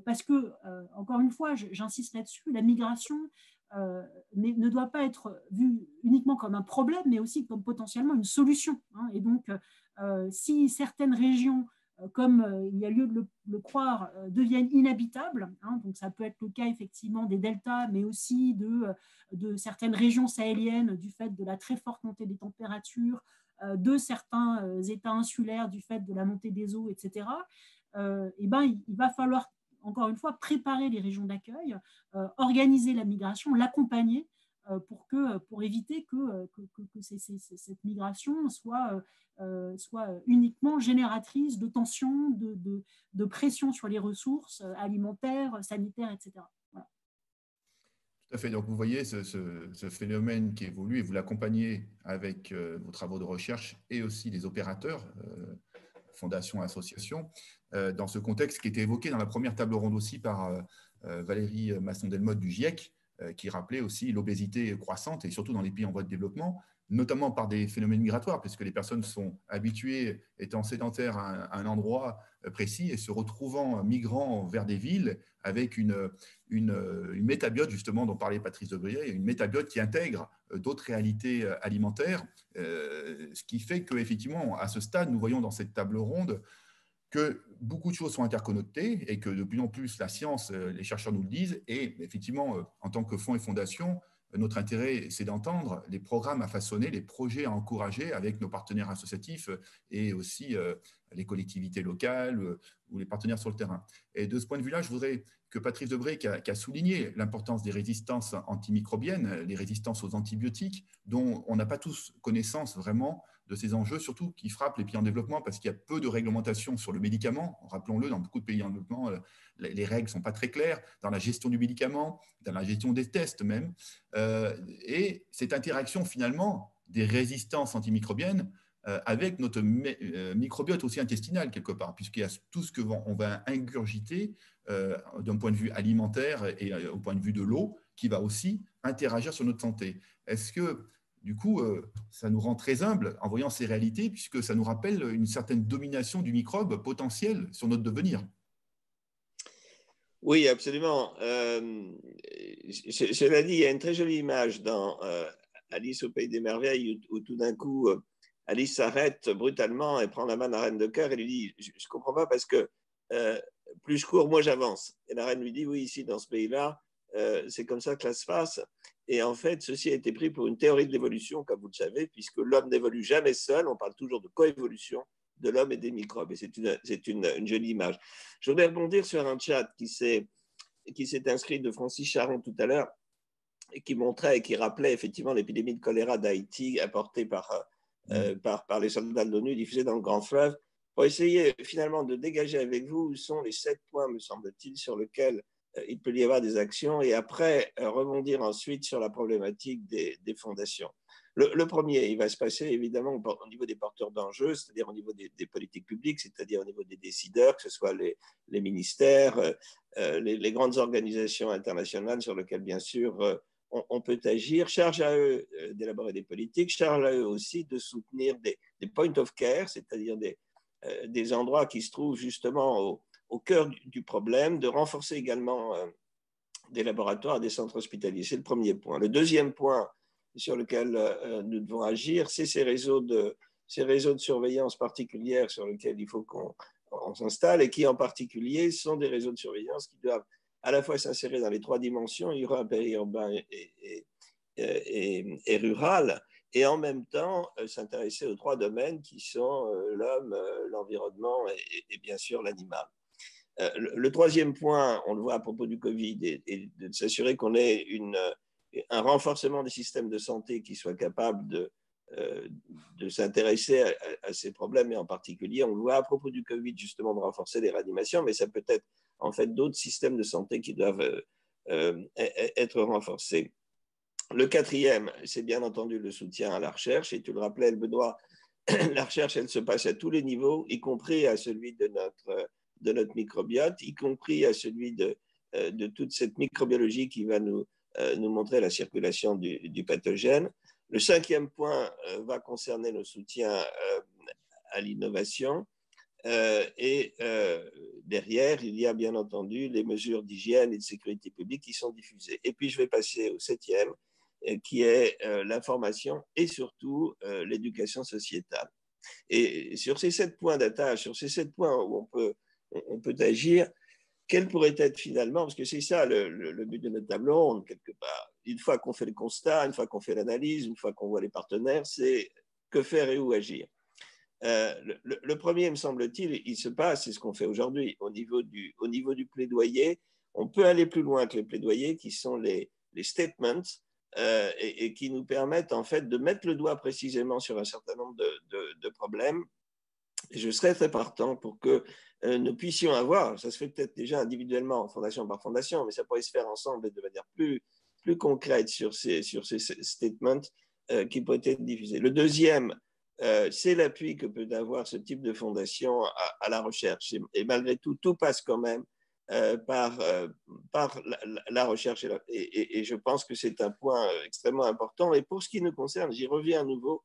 parce que, encore une fois, j'insiste là-dessus, la migration ne doit pas être vue uniquement comme un problème, mais aussi comme potentiellement une solution. Hein. Et donc, si certaines régions, comme il y a lieu de le croire, deviennent inhabitables, hein, donc ça peut être le cas effectivement des deltas, mais aussi de certaines régions sahéliennes du fait de la très forte montée des températures, de certains États insulaires du fait de la montée des eaux, etc., et ben, il va falloir, encore une fois, préparer les régions d'accueil, organiser la migration, l'accompagner pour éviter que cette migration soit uniquement génératrice de tensions, de pression sur les ressources alimentaires, sanitaires, etc. Voilà. Tout à fait. Donc, vous voyez ce phénomène qui évolue et vous l'accompagnez avec vos travaux de recherche et aussi les opérateurs, fondations, associations, dans ce contexte qui était évoqué dans la première table ronde aussi par Valérie Masson-Delmotte du GIEC, qui rappelait aussi l'obésité croissante et surtout dans les pays en voie de développement, notamment par des phénomènes migratoires, puisque les personnes sont habituées, étant sédentaires à un endroit précis et se retrouvant migrants vers des villes avec une métabiote, justement, dont parlait Patrice Debré, une métabiote qui intègre d'autres réalités alimentaires, ce qui fait qu'effectivement, à ce stade, nous voyons dans cette table ronde que beaucoup de choses sont interconnectées et que de plus en plus la science, les chercheurs nous le disent, et effectivement, en tant que fonds et fondations, notre intérêt, c'est d'entendre les programmes à façonner, les projets à encourager avec nos partenaires associatifs et aussi les collectivités locales ou les partenaires sur le terrain. Et de ce point de vue-là, je voudrais que Patrice Debré, qui a souligné l'importance des résistances antimicrobiennes, les résistances aux antibiotiques, dont on n'a pas tous connaissance vraiment de ces enjeux, surtout qui frappent les pays en développement parce qu'il y a peu de réglementation sur le médicament. Rappelons-le, dans beaucoup de pays en développement, les règles ne sont pas très claires dans la gestion du médicament, dans la gestion des tests même. Et cette interaction finalement des résistances antimicrobiennes avec notre microbiote aussi intestinal quelque part, puisqu'il y a tout ce qu'on va ingurgiter d'un point de vue alimentaire et au point de vue de l'eau, qui va aussi interagir sur notre santé. Est-ce que, du coup, ça nous rend très humbles en voyant ces réalités, puisque ça nous rappelle une certaine domination du microbe potentiel sur notre devenir? Oui, absolument. Cela dit, il y a une très jolie image dans Alice au Pays des Merveilles où tout d'un coup, Alice s'arrête brutalement et prend la main de la reine de cœur et lui dit « Je ne comprends pas parce que plus je cours, moins j'avance ». Et la reine lui dit « Oui, ici, dans ce pays-là, c'est comme ça que ça se passe ». Et en fait, ceci a été pris pour une théorie de l'évolution, comme vous le savez, puisque l'homme n'évolue jamais seul, on parle toujours de coévolution de l'homme et des microbes. Et c'est une jolie image. Je voudrais rebondir sur un chat qui s'est inscrit de Francis Charon tout à l'heure et qui montrait et qui rappelait effectivement l'épidémie de choléra d'Haïti apportée par les soldats de l'ONU diffusée dans le Grand Fleuve, pour essayer finalement de dégager avec vous où sont les 7 points, me semble-t-il, sur lesquels il peut y avoir des actions, et après rebondir ensuite sur la problématique des fondations. Le premier, il va se passer évidemment au niveau des porteurs d'enjeux, c'est-à-dire au niveau des politiques publiques, c'est-à-dire au niveau des décideurs, que ce soit les ministères, les grandes organisations internationales sur lesquelles, bien sûr, on peut agir. Charge à eux d'élaborer des politiques, charge à eux aussi de soutenir des point of care, c'est-à-dire des endroits qui se trouvent justement au cœur du problème, de renforcer également des laboratoires, des centres hospitaliers. C'est le premier point. Le deuxième point sur lequel nous devons agir, c'est ces réseaux de surveillance particulière sur lesquels il faut qu'on s'installe et qui en particulier sont des réseaux de surveillance qui doivent à la fois s'insérer dans les 3 dimensions, urbain, périurbain et rural, et en même temps s'intéresser aux 3 domaines qui sont l'homme, l'environnement et bien sûr l'animal. Le troisième point, on le voit à propos du Covid, est de s'assurer qu'on ait un renforcement des systèmes de santé qui soit capable de s'intéresser à ces problèmes, et en particulier, on voit à propos du Covid, justement, de renforcer les réanimations, mais ça peut être en fait d'autres systèmes de santé qui doivent être renforcés. Le quatrième, c'est bien entendu le soutien à la recherche, et tu le rappelais, Benoît, la recherche, elle se passe à tous les niveaux, y compris à celui de notre microbiote, y compris à celui de toute cette microbiologie qui va nous montrer la circulation du pathogène. Le cinquième point va concerner le soutien à l'innovation. Et derrière, il y a bien entendu les mesures d'hygiène et de sécurité publique qui sont diffusées. Et puis, je vais passer au septième, qui est l'information et surtout l'éducation sociétale. Et sur ces 7 points d'attache, sur ces 7 points où on peut agir, quel pourrait être finalement, parce que c'est ça le but de notre table ronde, quelque part. Une fois qu'on fait le constat, une fois qu'on fait l'analyse, une fois qu'on voit les partenaires, c'est que faire et où agir. Le premier, me semble-t-il, il se passe, c'est ce qu'on fait aujourd'hui, au niveau du plaidoyer. On peut aller plus loin que les plaidoyers, qui sont les statements, et qui nous permettent en fait de mettre le doigt précisément sur un certain nombre de problèmes. Et je serais très partant pour que nous puissions avoir, ça se fait peut-être déjà individuellement, fondation par fondation, mais ça pourrait se faire ensemble et de manière plus concrète sur ces statements qui pourraient être diffusés. Le deuxième, c'est l'appui que peut avoir ce type de fondation à la recherche. Et malgré tout, tout passe quand même par la recherche. Et je pense que c'est un point extrêmement important. Et pour ce qui nous concerne, j'y reviens à nouveau,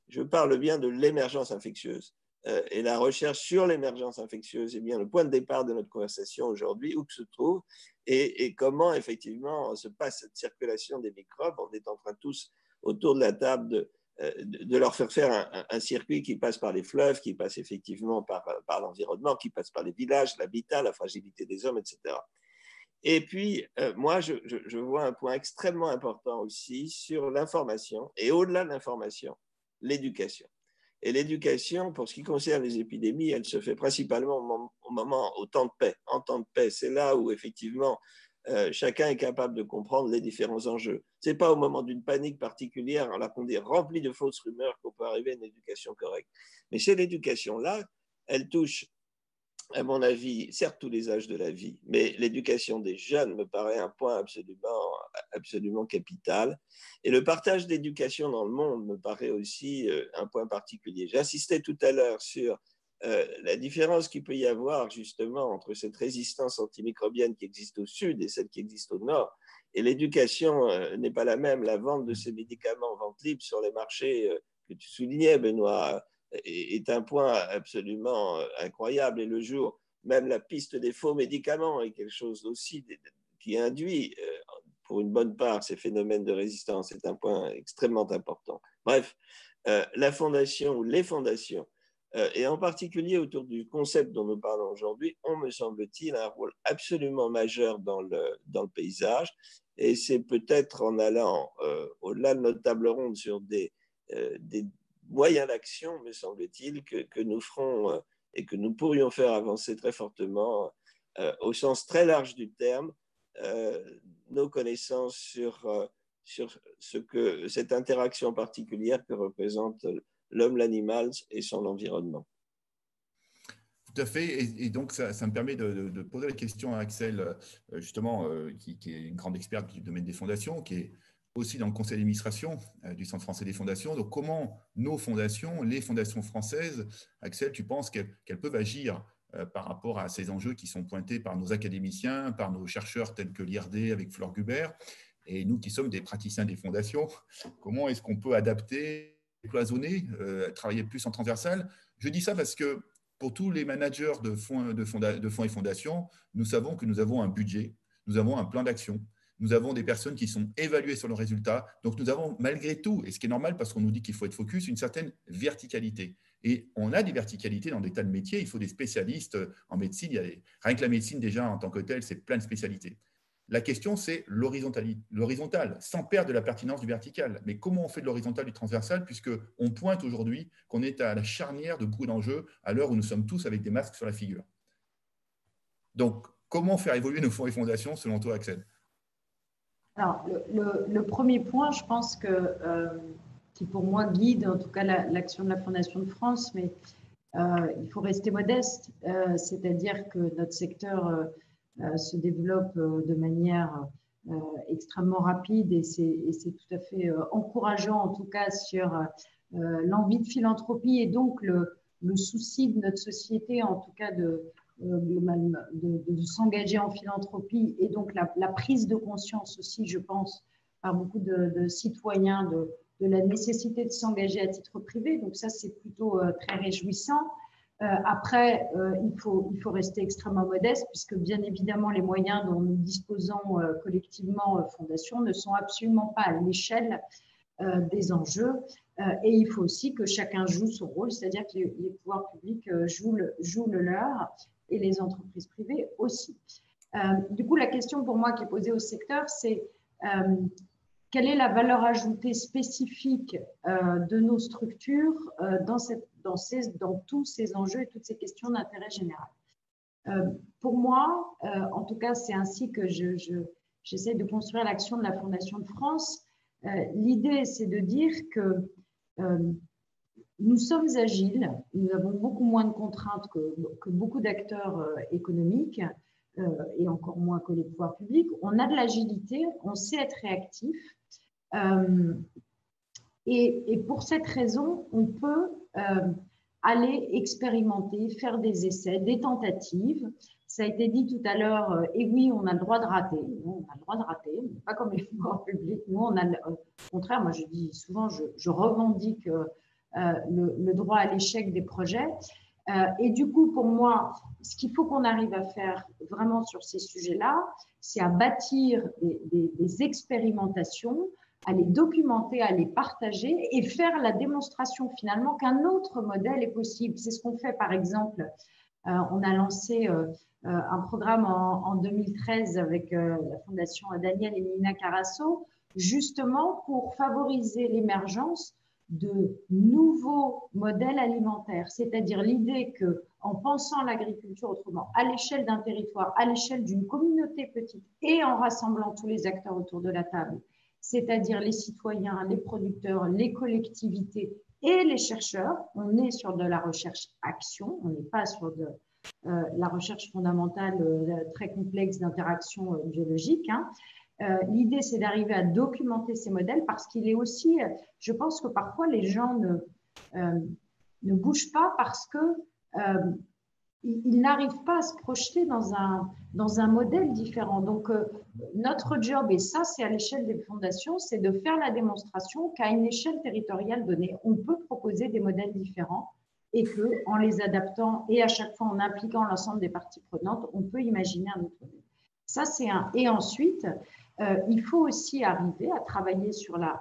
je parle bien de l'émergence infectieuse. Et la recherche sur l'émergence infectieuse est bien le point de départ de notre conversation aujourd'hui, où que se trouve, et comment effectivement se passe cette circulation des microbes. On est en train tous autour de la table de leur faire un circuit qui passe par les fleuves, qui passe effectivement par l'environnement, qui passe par les villages, l'habitat, la fragilité des hommes, etc. Et puis, moi, je vois un point extrêmement important aussi sur l'information, et au-delà de l'information, l'éducation. Et l'éducation, pour ce qui concerne les épidémies, elle se fait principalement au temps de paix. En temps de paix, c'est là où effectivement chacun est capable de comprendre les différents enjeux. Ce n'est pas au moment d'une panique particulière, alors qu'on est rempli de fausses rumeurs, qu'on peut arriver à une éducation correcte. Mais c'est l'éducation-là, elle touche, à mon avis, certes tous les âges de la vie, mais l'éducation des jeunes me paraît un point absolument capital. Et le partage d'éducation dans le monde me paraît aussi un point particulier. J'insistais tout à l'heure sur la différence qu'il peut y avoir justement entre cette résistance antimicrobienne qui existe au sud et celle qui existe au nord. Et l'éducation n'est pas la même. La vente de ces médicaments en vente libre sur les marchés que tu soulignais, Benoît, est un point absolument incroyable. Et le jour, même la piste des faux médicaments est quelque chose aussi qui induit, pour une bonne part, ces phénomènes de résistance. C'est un point extrêmement important. Bref, la fondation ou les fondations, et en particulier autour du concept dont nous parlons aujourd'hui, ont, me semble-t-il, un rôle absolument majeur dans le paysage. Et c'est peut-être en allant au-delà de notre table ronde sur des moyens d'action, me semble-t-il, que nous ferons et que nous pourrions faire avancer très fortement, au sens très large du terme, nos connaissances sur cette interaction particulière que représente l'homme, l'animal et son environnement. Tout à fait. Et donc, ça me permet de poser la question à Axel, justement, qui est une grande experte du domaine des fondations, qui est aussi dans le conseil d'administration du Centre français des fondations. Donc, comment nos fondations, les fondations françaises, Axel, tu penses qu'elles peuvent agir par rapport à ces enjeux qui sont pointés par nos académiciens, par nos chercheurs tels que l'IRD avec Flore Gubert, et nous qui sommes des praticiens des fondations, comment est-ce qu'on peut adapter, cloisonner, travailler plus en transversal? Je dis ça parce que pour tous les managers de fonds et fondations, nous savons que nous avons un budget, nous avons un plan d'action, nous avons des personnes qui sont évaluées sur leurs résultats. Donc, nous avons malgré tout, et ce qui est normal parce qu'on nous dit qu'il faut être focus, une certaine verticalité. Et on a des verticalités dans des tas de métiers. Il faut des spécialistes en médecine. Rien que la médecine, déjà, en tant que telle, c'est plein de spécialités. La question, c'est l'horizontal, sans perdre de la pertinence du vertical. Mais comment on fait de l'horizontal du transversal, puisqu'on pointe aujourd'hui qu'on est à la charnière de beaucoup d'enjeux à l'heure où nous sommes tous avec des masques sur la figure. Donc, comment faire évoluer nos fonds et fondations, selon toi, Axel? Alors, le premier point, je pense que qui pour moi guide en tout cas l'action de la Fondation de France, mais il faut rester modeste, c'est-à-dire que notre secteur se développe de manière extrêmement rapide et c'est tout à fait encourageant en tout cas sur l'envie de philanthropie et donc le souci de notre société en tout cas de s'engager en philanthropie et donc la prise de conscience aussi, je pense, par beaucoup de citoyens de la nécessité de s'engager à titre privé. Donc ça, c'est plutôt très réjouissant. Après, il faut rester extrêmement modeste puisque bien évidemment, les moyens dont nous disposons collectivement, Fondation, ne sont absolument pas à l'échelle des enjeux. Et il faut aussi que chacun joue son rôle, c'est-à-dire que les pouvoirs publics jouent le leur et les entreprises privées aussi. Du coup, la question pour moi qui est posée au secteur, c'est quelle est la valeur ajoutée spécifique de nos structures dans tous ces enjeux et toutes ces questions d'intérêt général. Pour moi, en tout cas, c'est ainsi que j'essaie de construire l'action de la Fondation de France. L'idée, c'est de dire que nous sommes agiles, nous avons beaucoup moins de contraintes que beaucoup d'acteurs économiques et encore moins que les pouvoirs publics. On a de l'agilité, on sait être réactif. Et pour cette raison, on peut aller expérimenter, faire des essais, des tentatives. Ça a été dit tout à l'heure, et oui, on a le droit de rater. Nous, on a le droit de rater, mais pas comme les pouvoirs publics. Nous, on a, au contraire, moi je dis souvent, je revendique le droit à l'échec des projets. Et du coup, pour moi, ce qu'il faut qu'on arrive à faire vraiment sur ces sujets-là, c'est à bâtir des expérimentations, à les documenter, à les partager et faire la démonstration finalement qu'un autre modèle est possible. C'est ce qu'on fait par exemple, on a lancé un programme en 2013 avec la Fondation Daniel et Nina Carasso, justement pour favoriser l'émergence de nouveaux modèles alimentaires, c'est-à-dire l'idée qu'en pensant l'agriculture autrement, à l'échelle d'un territoire, à l'échelle d'une communauté petite et en rassemblant tous les acteurs autour de la table, c'est-à-dire les citoyens, les producteurs, les collectivités et les chercheurs, on est sur de la recherche-action, on n'est pas sur de la recherche fondamentale très complexe d'interaction biologique, hein. L'idée, c'est d'arriver à documenter ces modèles parce qu'il est aussi, je pense que parfois les gens ne bougent pas parce que ils n'arrivent pas à se projeter dans un modèle différent. Donc, notre job, et ça, c'est à l'échelle des fondations, c'est de faire la démonstration qu'à une échelle territoriale donnée, on peut proposer des modèles différents et qu'en les adaptant et à chaque fois en impliquant l'ensemble des parties prenantes, on peut imaginer un autre modèle. Ça, c'est un. Et ensuite, il faut aussi arriver à travailler sur la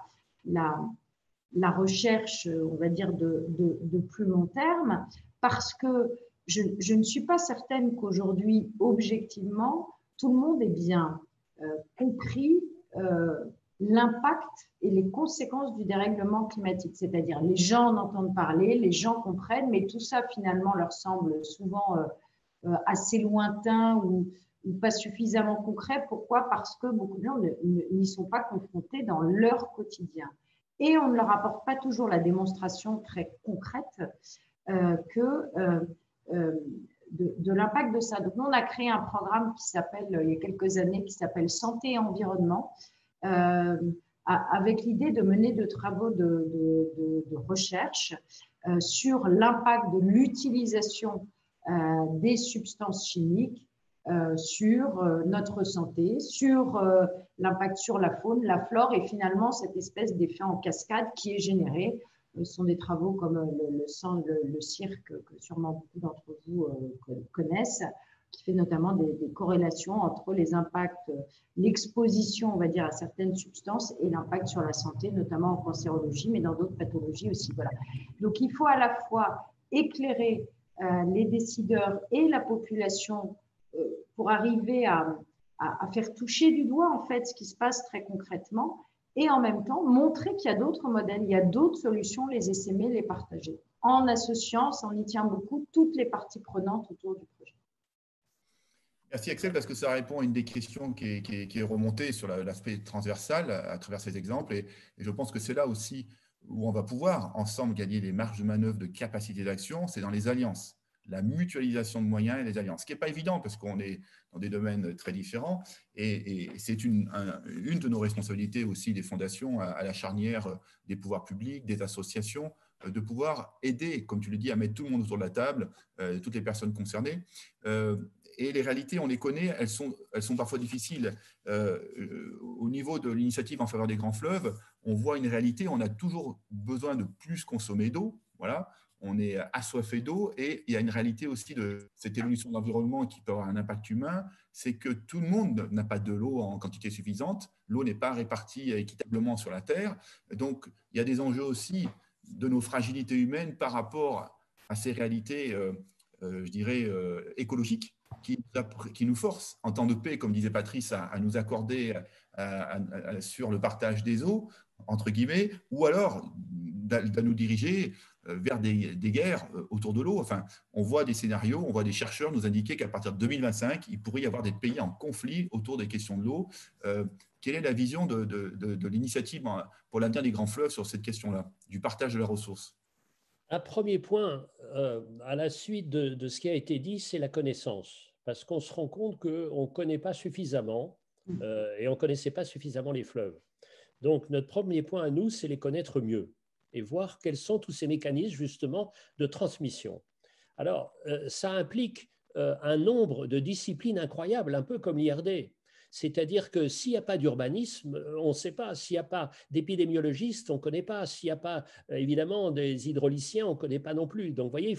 recherche, on va dire, de plus long terme, parce que je ne suis pas certaine qu'aujourd'hui, objectivement, tout le monde ait bien compris l'impact et les conséquences du dérèglement climatique. C'est-à-dire, les gens en entendent parler, les gens comprennent, mais tout ça, finalement, leur semble souvent assez lointain ou pas suffisamment concret. Pourquoi? Parce que beaucoup de gens n'y sont pas confrontés dans leur quotidien. Et on ne leur apporte pas toujours la démonstration très concrète de l'impact de ça. Donc, nous, on a créé un programme qui s'appelle, il y a quelques années, qui s'appelle Santé et Environnement, avec l'idée de mener de travaux de recherche sur l'impact de l'utilisation des substances chimiques sur notre santé, sur l'impact sur la faune, la flore et finalement cette espèce d'effet en cascade qui est généré. Ce sont des travaux comme le cirque que sûrement beaucoup d'entre vous connaissent, qui fait notamment des corrélations entre les impacts, l'exposition, on va dire, à certaines substances et l'impact sur la santé, notamment en cancérologie, mais dans d'autres pathologies aussi. Voilà. Donc, il faut à la fois éclairer les décideurs et la population pour arriver à faire toucher du doigt en fait ce qui se passe très concrètement et en même temps montrer qu'il y a d'autres modèles, il y a d'autres solutions, les essaimer, les partager. En associant, ça on y tient beaucoup, toutes les parties prenantes autour du projet. Merci Axel, parce que ça répond à une des questions qui est remontée sur l'aspect transversal à travers ces exemples. Et je pense que c'est là aussi où on va pouvoir ensemble gagner des marges de manœuvre, de capacité d'action, c'est dans les alliances. La mutualisation de moyens et les alliances, ce qui n'est pas évident parce qu'on est dans des domaines très différents. Et c'est une de nos responsabilités aussi des fondations à la charnière des pouvoirs publics, des associations, de pouvoir aider, comme tu le dis, à mettre tout le monde autour de la table, toutes les personnes concernées. Et les réalités, on les connaît, elles sont parfois difficiles. Au niveau de l'initiative en faveur des grands fleuves, on voit une réalité, on a toujours besoin de plus consommer d'eau. Voilà, on est assoiffé d'eau et il y a une réalité aussi de cette évolution de l'environnement qui peut avoir un impact humain, c'est que tout le monde n'a pas de l'eau en quantité suffisante, l'eau n'est pas répartie équitablement sur la Terre, donc il y a des enjeux aussi de nos fragilités humaines par rapport à ces réalités, je dirais, écologiques qui nous forcent, en temps de paix, comme disait Patrice, à nous accorder sur le partage des eaux, entre guillemets, ou alors de nous diriger vers des guerres autour de l'eau. Enfin, on voit des scénarios, on voit des chercheurs nous indiquer qu'à partir de 2025, il pourrait y avoir des pays en conflit autour des questions de l'eau. Quelle est la vision de l'initiative pour l'avenir des grands fleuves sur cette question-là, du partage de la ressource? Un premier point, à la suite de ce qui a été dit, c'est la connaissance. Parce qu'on se rend compte qu'on ne connaît pas suffisamment et on ne connaissait pas suffisamment les fleuves. Donc, notre premier point à nous, c'est les connaître mieux et voir quels sont tous ces mécanismes, justement, de transmission. Alors, ça implique un nombre de disciplines incroyables, un peu comme l'IRD. C'est-à-dire que s'il n'y a pas d'urbanisme, on ne sait pas. S'il n'y a pas d'épidémiologistes, on ne connaît pas. S'il n'y a pas, évidemment, des hydrauliciens, on ne connaît pas non plus. Donc, vous voyez,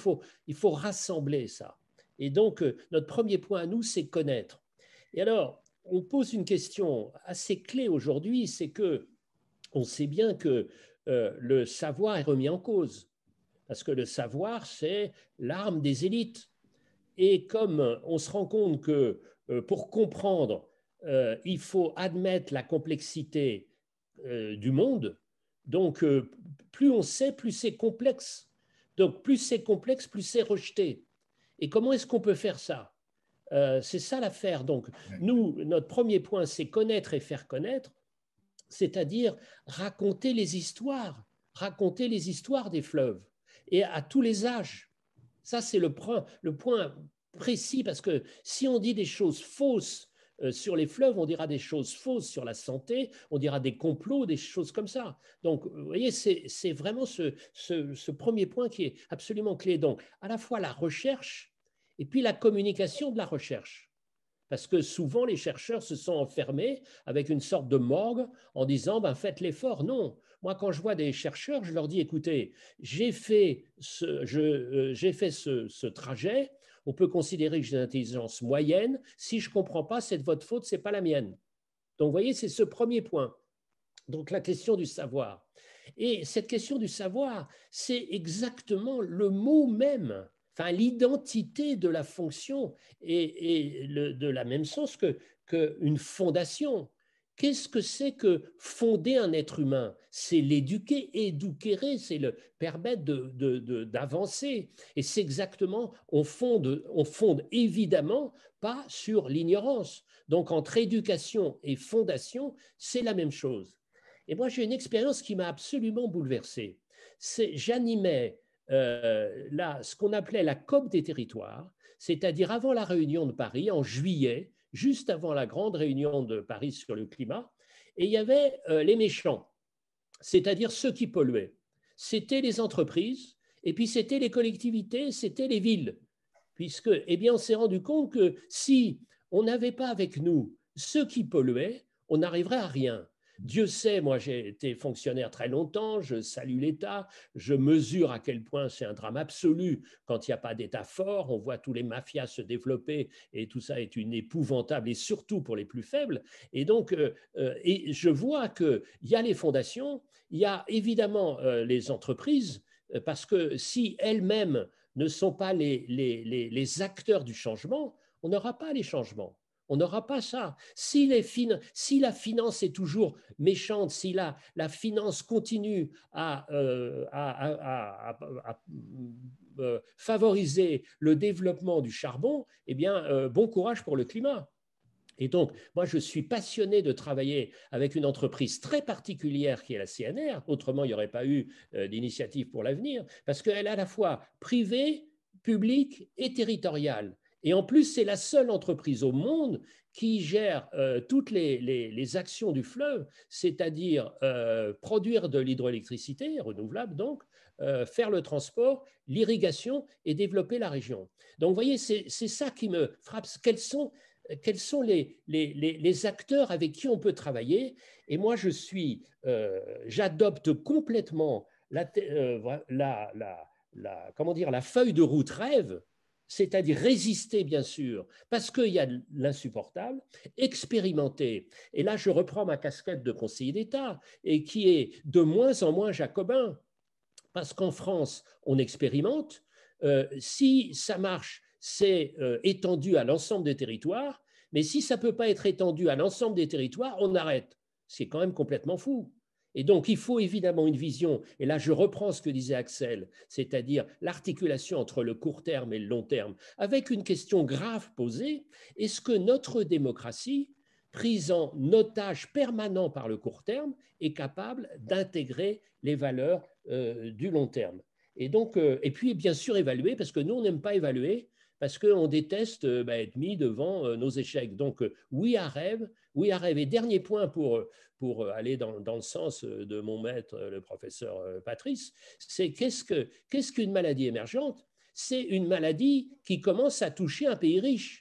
il faut rassembler ça. Et donc, notre premier point à nous, c'est connaître. Et alors, on pose une question assez clé aujourd'hui, c'est que on sait bien que le savoir est remis en cause. Parce que le savoir, c'est l'arme des élites. Et comme on se rend compte que pour comprendre, il faut admettre la complexité du monde, donc plus on sait, plus c'est complexe. Donc plus c'est complexe, plus c'est rejeté. Et comment est-ce qu'on peut faire ça? C'est ça l'affaire. Donc nous, notre premier point, c'est connaître et faire connaître, c'est-à-dire raconter les histoires des fleuves, et à tous les âges. Ça, c'est le point précis, parce que si on dit des choses fausses sur les fleuves, on dira des choses fausses sur la santé, on dira des complots, des choses comme ça. Donc, vous voyez, c'est vraiment ce premier point qui est absolument clé. Donc, à la fois la recherche et puis la communication de la recherche. Parce que souvent, les chercheurs se sont enfermés avec une sorte de morgue en disant ben, faites l'effort. Non. Moi, quand je vois des chercheurs, je leur dis écoutez, j'ai fait ce trajet. On peut considérer que j'ai une intelligence moyenne. Si je ne comprends pas, c'est de votre faute, ce n'est pas la mienne. Donc, vous voyez, c'est ce premier point. Donc, la question du savoir. Et cette question du savoir, c'est exactement le mot même. Enfin, l'identité de la fonction est de la même sens qu'une fondation. Qu'est-ce que c'est que fonder un être humain? C'est l'éduquer, éduquer, c'est le permettre d'avancer. Et c'est exactement, on fonde évidemment pas sur l'ignorance. Donc, entre éducation et fondation, c'est la même chose. Et moi, j'ai une expérience qui m'a absolument bouleversé. J'animais ce qu'on appelait la COP des territoires, c'est-à-dire avant la réunion de Paris, en juillet, juste avant la grande réunion de Paris sur le climat, et il y avait les méchants, c'est-à-dire ceux qui polluaient. C'était les entreprises, et puis c'était les collectivités, c'était les villes. Puisque, eh bien, on s'est rendu compte que si on n'avait pas avec nous ceux qui polluaient, on n'arriverait à rien. Dieu sait, moi j'ai été fonctionnaire très longtemps, je salue l'État, je mesure à quel point c'est un drame absolu quand il n'y a pas d'État fort, on voit tous les mafias se développer et tout ça est une épouvantable, et surtout pour les plus faibles. Et donc, et je vois qu'il y a les fondations, il y a évidemment les entreprises, parce que si elles-mêmes ne sont pas les acteurs du changement, on n'aura pas les changements. On n'aura pas ça. Si la finance est toujours méchante, si la finance continue à favoriser le développement du charbon, eh bien, bon courage pour le climat. Et donc, moi, je suis passionné de travailler avec une entreprise très particulière qui est la CNR, autrement, il n'y aurait pas eu d'initiative pour l'avenir, parce qu'elle est à la fois privée, publique et territoriale. Et en plus, c'est la seule entreprise au monde qui gère toutes les actions du fleuve, c'est-à-dire produire de l'hydroélectricité renouvelable, donc faire le transport, l'irrigation et développer la région. Donc, vous voyez, c'est ça qui me frappe. Quels sont les acteurs avec qui on peut travailler. Et moi, j'adopte complètement comment dire, la feuille de route rêve, c'est-à-dire résister, bien sûr, parce qu'il y a l'insupportable, expérimenter. Et là, je reprends ma casquette de conseiller d'État, et qui est de moins en moins jacobin, parce qu'en France, on expérimente. Si ça marche, c'est étendu à l'ensemble des territoires, mais si ça ne peut pas être étendu à l'ensemble des territoires, on arrête. C'est quand même complètement fou. Et donc, il faut évidemment une vision, et là je reprends ce que disait Axel, c'est-à-dire l'articulation entre le court terme et le long terme, avec une question grave posée, est-ce que notre démocratie, prise en otage permanent par le court terme, est capable d'intégrer les valeurs du long terme? Et donc, et puis bien sûr évaluer, parce que nous on n'aime pas évaluer, parce qu'on déteste être mis devant nos échecs. Donc oui à rêve, oui à rêve. Et dernier point pour aller dans le sens de mon maître, le professeur Patrice, c'est qu'est-ce qu'une maladie émergente? C'est une maladie qui commence à toucher un pays riche.